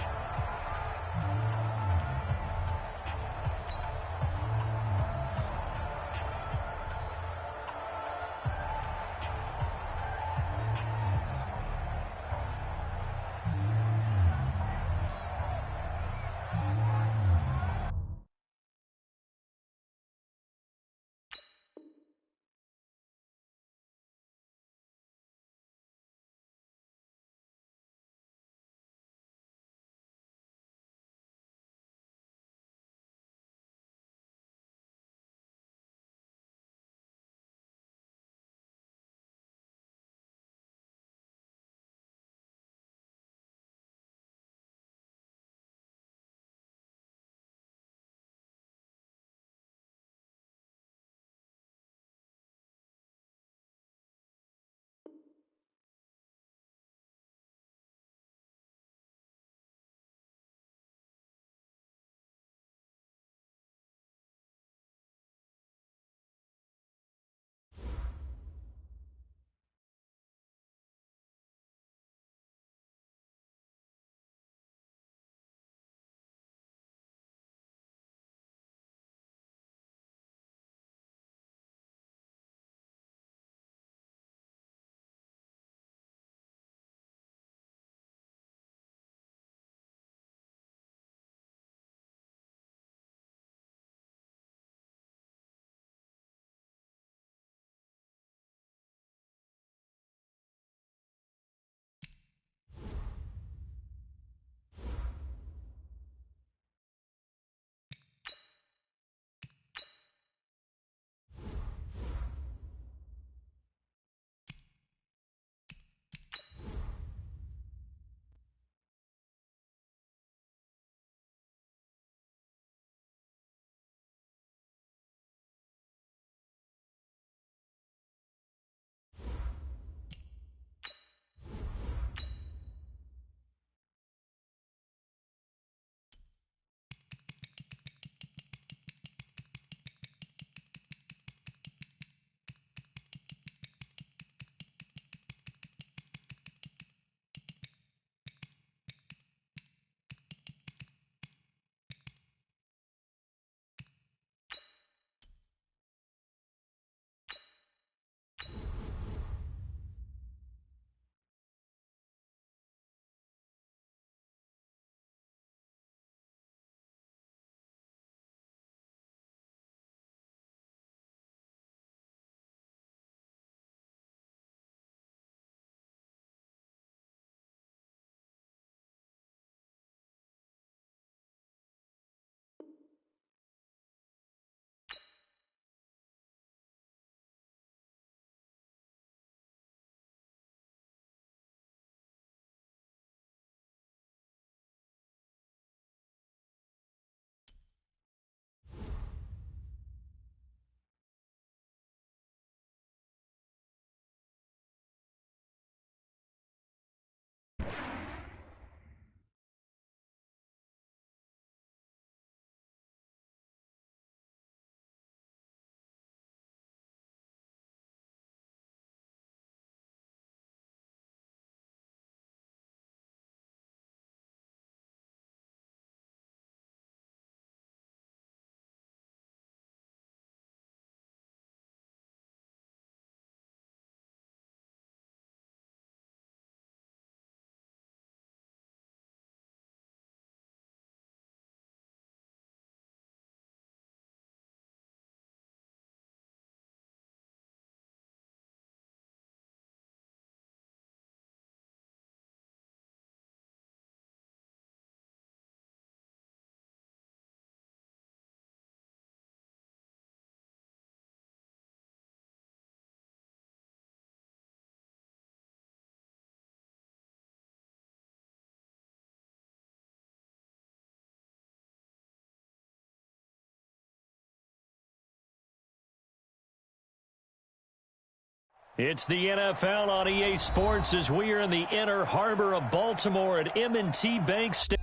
It's the NFL on EA Sports as we are in the inner harbor of Baltimore at M&T Bank Stadium.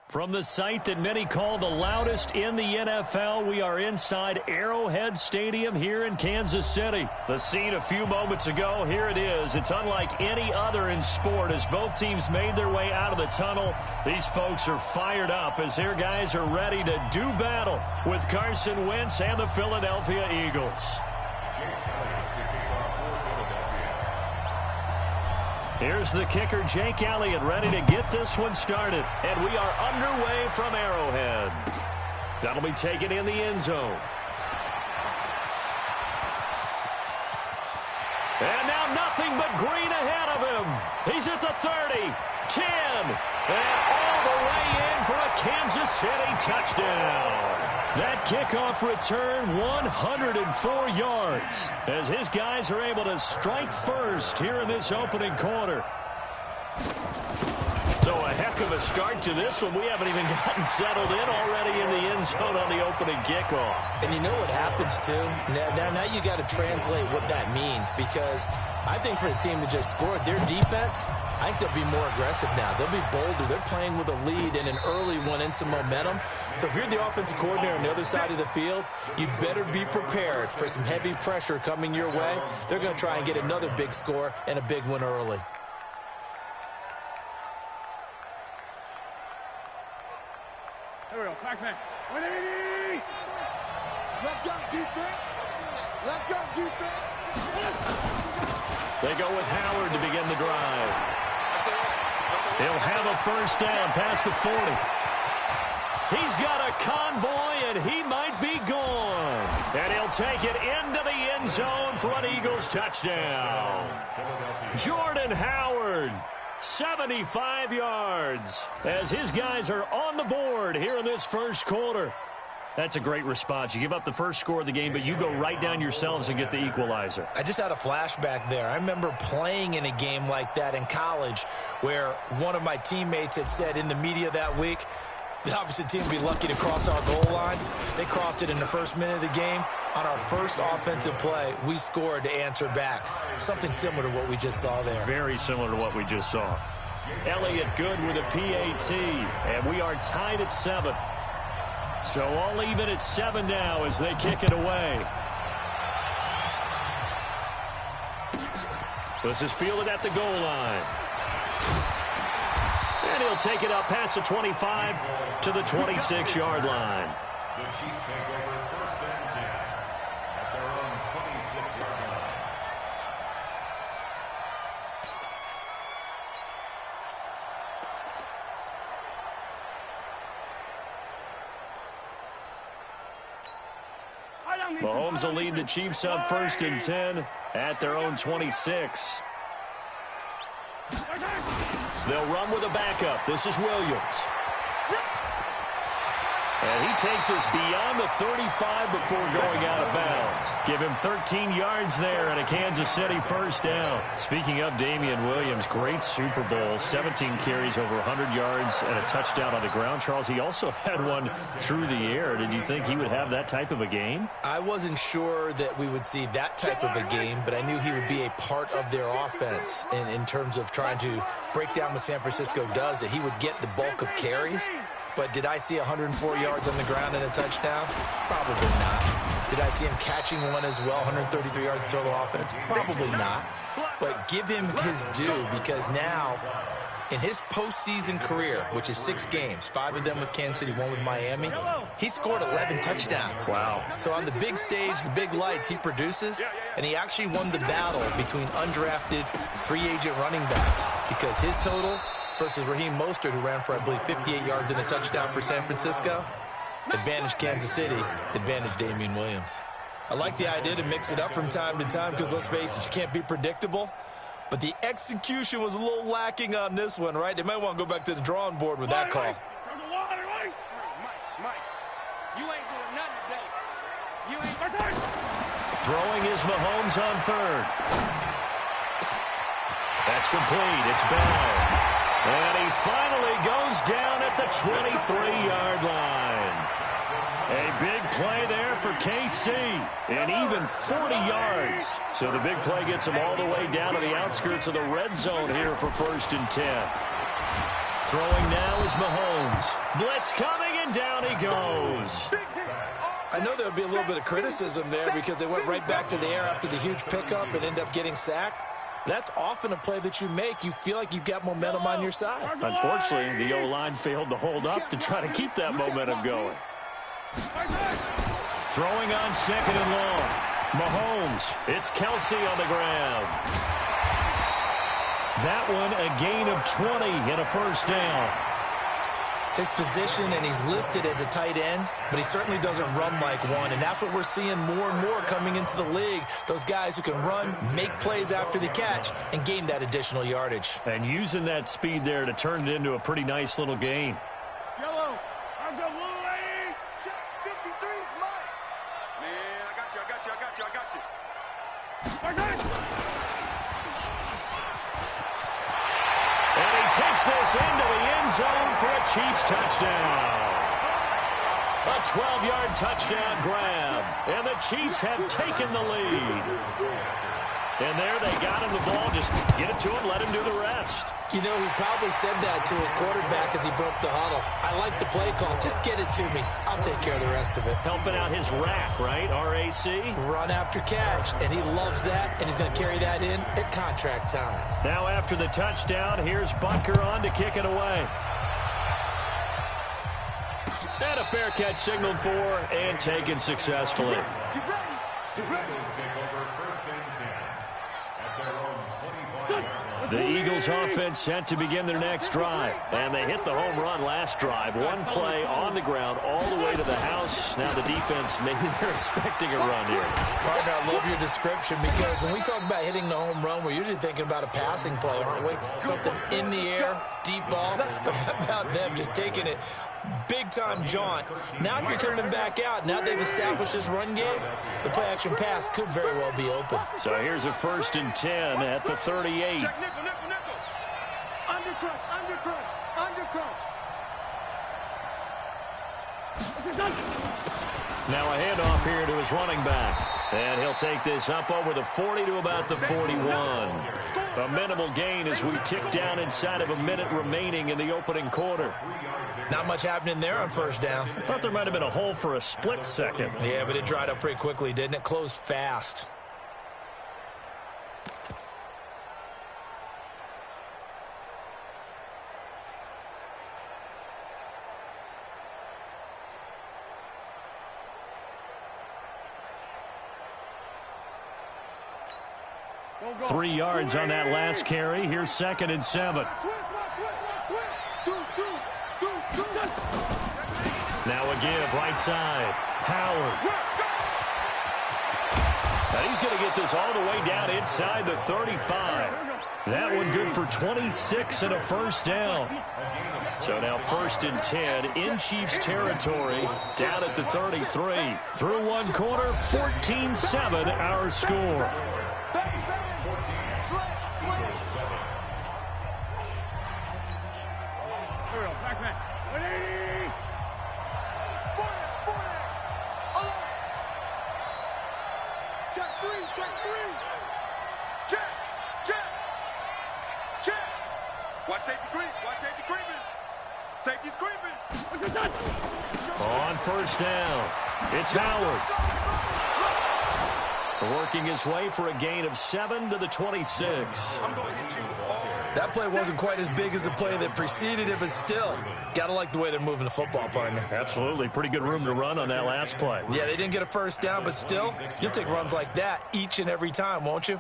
From the site that many call the loudest in the NFL, we are inside Arrowhead Stadium here in Kansas City. The scene a few moments ago, here it is. It's unlike any other in sport as both teams made their way out of the tunnel. These folks are fired up as their guys are ready to do battle with Carson Wentz and the Philadelphia Eagles. Here's the kicker, Jake Elliott, ready to get this one started. And we are underway from Arrowhead. That'll be taken in the end zone. And now nothing but green ahead of him. He's at the 30, 10, and all the way in for a Kansas City touchdown. That kickoff return, 104 yards, as his guys are able to strike first here in this opening quarter. So a heck of a start to this one. We haven't even gotten settled in already in the end zone on the opening kickoff. And you know what happens, too? Now you got to translate what that means, because I think for the team that just scored, their defense, I think they'll be more aggressive now. They'll be bolder. They're playing with a lead and an early one and some momentum. So if you're the offensive coordinator on the other side of the field, you better be prepared for some heavy pressure coming your way. They're going to try and get another big score and a big one early. Here we go, Pac-Man. 180! Let's go defense. Let's go defense. They go with Howard to begin the drive. He'll have a first down past the 40. He's got a convoy, and he might be gone. And he'll take it into the end zone for an Eagles touchdown. Jordan Howard, 75 yards, as his guys are on the board here in this first quarter. That's a great response. You give up the first score of the game, but you go right down yourselves and get the equalizer. I just had a flashback there. I remember playing in a game like that in college where one of my teammates had said in the media that week, the opposite team would be lucky to cross our goal line. They crossed it in the first minute of the game. On our first offensive play, we scored to answer back. Something similar to what we just saw there. Very similar to what we just saw. Elliott good with a PAT, and we are tied at 7. So all even at 7 now as they kick it away. This is fielded at the goal line. And he'll take it up past the 25 to the 26-yard line. The Chiefs take over first and 10 at their own 26-yard line. Mahomes will lead the Chiefs up 1st and 10 at their own 26. They'll run with a backup. This is Williams. And he takes us beyond the 35 before going out of bounds. Give him 13 yards there and a Kansas City first down. Speaking of Damian Williams, great Super Bowl. 17 carries, over 100 yards, and a touchdown on the ground. Charles, he also had one through the air. Did you think he would have that type of a game? I wasn't sure that we would see that type of a game, but I knew he would be a part of their offense in terms of trying to break down what San Francisco does, that he would get the bulk of carries. But did I see 104 yards on the ground and a touchdown? Probably not. Did I see him catching one as well, 133 yards of total offense? Probably not. But give him his due, because now, in his postseason career, which is 6 games, 5 of them with Kansas City, 1 with Miami, he scored 11 touchdowns. Wow. So on the big stage, the big lights, he produces, and he actually won the battle between undrafted free agent running backs, because his total versus Raheem Mostert, who ran for, I believe, 58 yards and a touchdown for San Francisco. Advantage Kansas City, advantage Damian Williams. I like the idea to mix it up from time to time because, let's face it, you can't be predictable. But the execution was a little lacking on this one, right? They might want to go back to the drawing board with that call. Mike, you ain't doing nothing today. You ain't. Throwing is Mahomes on 3rd. That's complete. It's Bell. And he finally goes down at the 23-yard line. A big play there for KC, and even 40 yards. So the big play gets him all the way down to the outskirts of the red zone here for 1st and 10. Throwing now is Mahomes. Blitz coming, and down he goes. I know there'll be a little bit of criticism there because they went right back to the air after the huge pickup and end up getting sacked. That's often a play that you make. You feel like you've got momentum on your side. Unfortunately, the O-line failed to hold up to try to keep that momentum going. Throwing on 2nd and long. Mahomes. It's Kelsey on the ground. That one a gain of 20 and a first down. His position, and he's listed as a tight end, but he certainly doesn't run like one, and that's what we're seeing more and more coming into the league. Those guys who can run, make plays after the catch, and gain that additional yardage. And using that speed there to turn it into a pretty nice little gain. Yellow. I've got blue lady. Check 53's mine. Man, I got you. And he takes this into the end zone for a Chiefs touchdown. A 12-yard touchdown grab. And the Chiefs have taken the lead. And there they got him the ball. Just get it to him, let him do the rest. You know, he probably said that to his quarterback as he broke the huddle. I like the play call. Just get it to me. I'll take care of the rest of it. Helping out his rack, right? R-A-C? Run after catch, and he loves that, and he's going to carry that in at contract time. Now after the touchdown, here's Butker on to kick it away. And a fair catch signaled for and taken successfully. The Eagles offense set to begin their next drive. And they hit the home run last drive. One play on the ground all the way to the house. Now the defense, maybe they're expecting a run here. Partner, I love your description because when we talk about hitting the home run, we're usually thinking about a passing play, aren't we? Something in the air, deep ball. But how about them just taking it big-time jaunt? Now if you're coming back out, now they've established this run game, the play-action pass could very well be open. So here's a 1st and 10 at the 38. Check nickel. Undercrunch. Now a handoff here to his running back. And he'll take this up over the 40 to about the 41. A minimal gain as we tick down inside of a minute remaining in the opening quarter. Not much happening there on first down. I thought there might have been a hole for a split second. Yeah, but it dried up pretty quickly, didn't it? Closed fast. 3 yards on that last carry. Here's 2nd and 7. Now a give, right side. Howard. And he's going to get this all the way down inside the 35. That one good for 26 and a first down. So now 1st and 10 in Chiefs territory, down at the 33. Through one quarter, 14-7 our score. Watch safety creep. Watch safety creeping. Safety's creeping. On 1st down, it's Howard. Working his way for a gain of 7 to the 26. I'm going to hit you hard. That play wasn't quite as big as the play that preceded it, but still, got to like the way they're moving the football, partner. Absolutely. Pretty good room to run on that last play. Yeah, they didn't get a first down, but still, you'll take runs like that each and every time, won't you?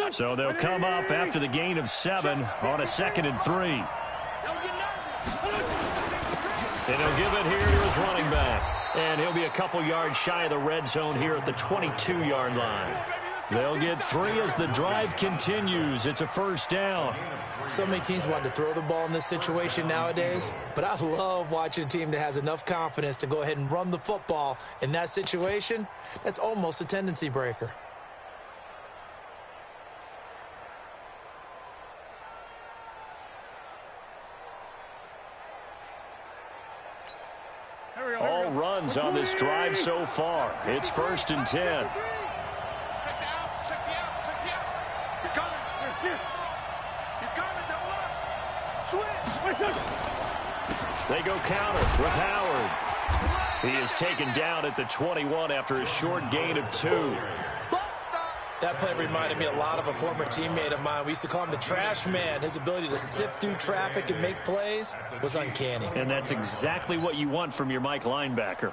So they'll come up after the gain of 7 on a 2nd and 3. And he'll give it here to his running back. And he'll be a couple yards shy of the red zone here at the 22-yard line. They'll get 3 as the drive continues. It's a first down. So many teams want to throw the ball in this situation nowadays, but I love watching a team that has enough confidence to go ahead and run the football in that situation. That's almost a tendency breaker. All runs on this drive so far. It's 1st and 10. Check the outs. Check the outs. Check the outs. He's coming. He's coming. Double up. Switch. They go counter with Howard. He is taken down at the 21 after a short gain of 2. That play reminded me a lot of a former teammate of mine. We used to call him the trash man. His ability to sift through traffic and make plays was uncanny. And that's exactly what you want from your Mike linebacker.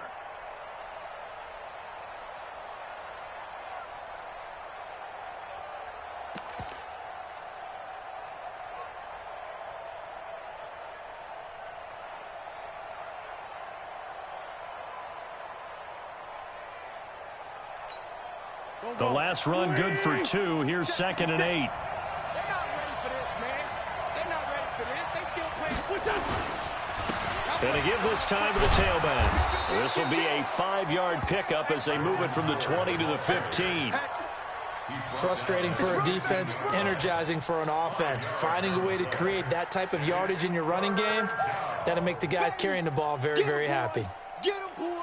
The last run good for 2. Here's 2nd and 8. They're not ready for this, man. They're not ready for this. They still playing. And to give this time to the tailback. This will be a 5-yard pickup as they move it from the 20 to the 15. Frustrating for a defense, energizing for an offense. Finding a way to create that type of yardage in your running game, that'll make the guys carrying the ball very, very happy. Get him, boys.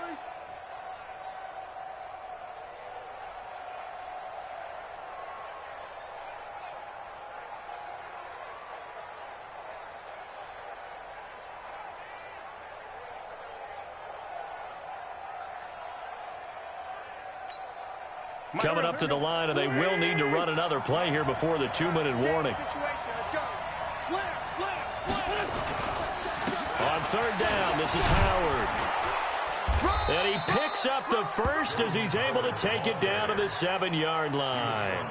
Coming up to the line, and they will need to run another play here before the 2-minute warning. Let's go. Slam, slam, slam. On 3rd down, this is Howard. And he picks up the first as he's able to take it down to the 7-yard line.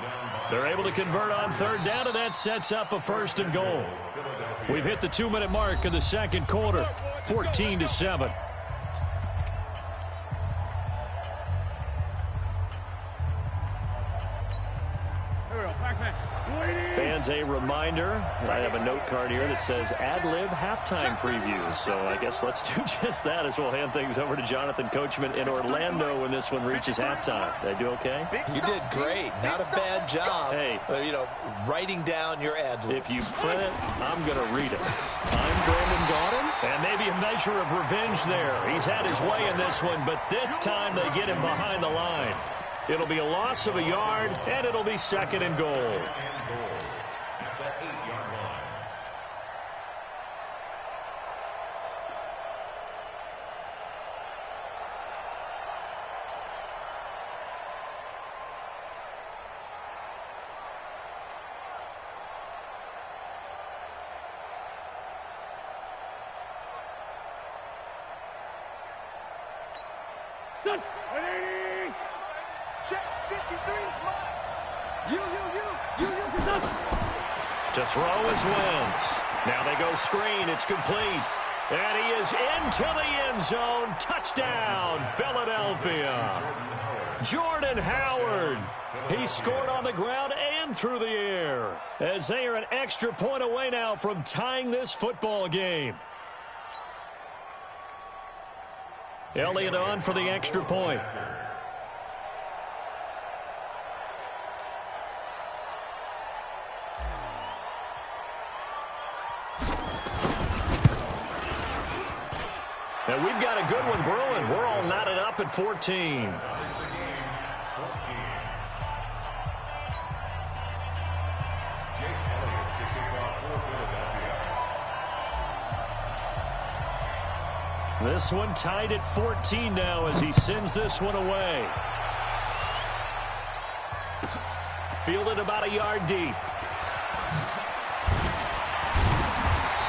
They're able to convert on 3rd down, and that sets up a 1st and goal. We've hit the 2-minute mark of the 2nd quarter, 14-7. Fans, a reminder, I have a note card here that says ad-lib halftime previews. So I guess let's do just that as we'll hand things over to Jonathan Coachman in Orlando when this one reaches halftime. Did I do okay? You did great. Not a bad job. Hey. Writing down your ad-libs. If you print it, I'm going to read it. I'm Brandon Gaudin. And maybe a measure of revenge there. He's had his way in this one, but this time they get him behind the line. It'll be a loss of a yard, and it'll be 2nd and goal. Check 53 is mine. You. To throw is Wentz. Now they go screen. It's complete. And he is into the end zone. Touchdown, Philadelphia. Jordan Howard. He scored on the ground and through the air, as they are an extra point away now from tying this football game. Elliott on for the extra point. And we've got a good one brewing. We're all knotted up at 14. This one tied at 14 now as he sends this one away. Fielded about a yard deep.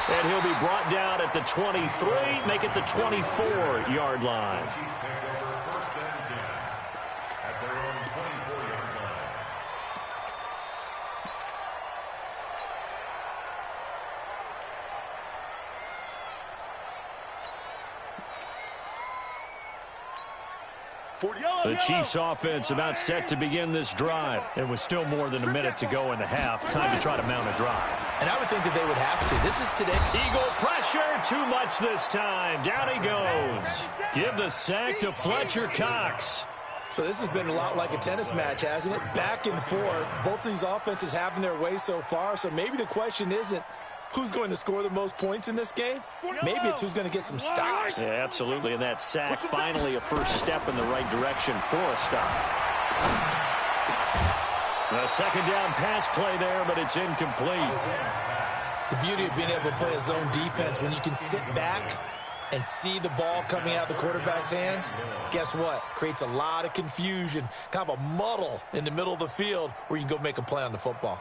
And he'll be brought down at the 23, make it the 24-yard line. The Chiefs offense about set to begin this drive. It was still more than a minute to go in the half. Time to try to mount a drive. And I would think that they would have to. This is today. Eagle pressure, too much this time. Down he goes. Give the sack to Fletcher Cox. So this has been a lot like a tennis match, hasn't it? Back and forth. Both these offenses having their way so far. So maybe the question isn't who's going to score the most points in this game. Maybe it's who's going to get some stops. Yeah, absolutely. And that sack, finally a first step in the right direction for a stop. A second down pass play there, but it's incomplete. The beauty of being able to play a zone defense, when you can sit back and see the ball coming out of the quarterback's hands, guess what? Creates a lot of confusion, kind of a muddle in the middle of the field where you can go make a play on the football.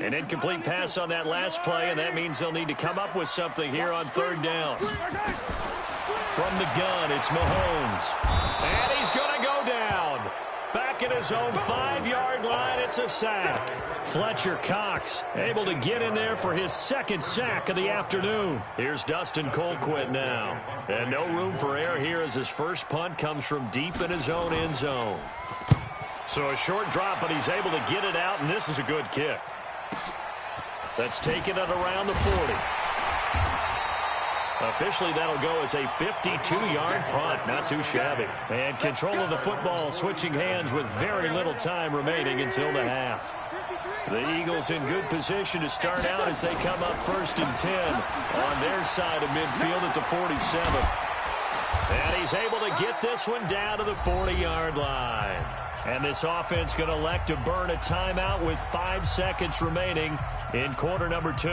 An incomplete pass on that last play, and that means they'll need to come up with something here on third down. From the gun, it's Mahomes. And he's going to go down. Back at his own 5-yard line, it's a sack. Fletcher Cox able to get in there for his second sack of the afternoon. Here's Dustin Colquitt now. And no room for error here as his first punt comes from deep in his own end zone. So a short drop, but he's able to get it out, and this is a good kick. That's taken at around the 40. Officially, that'll go as a 52-yard punt. Not too shabby. And control of the football switching hands with very little time remaining until the half. The Eagles in good position to start out as they come up 1st and 10 on their side of midfield at the 47. And he's able to get this one down to the 40-yard line. And this offense going to elect to burn a timeout with 5 seconds remaining in quarter number 2.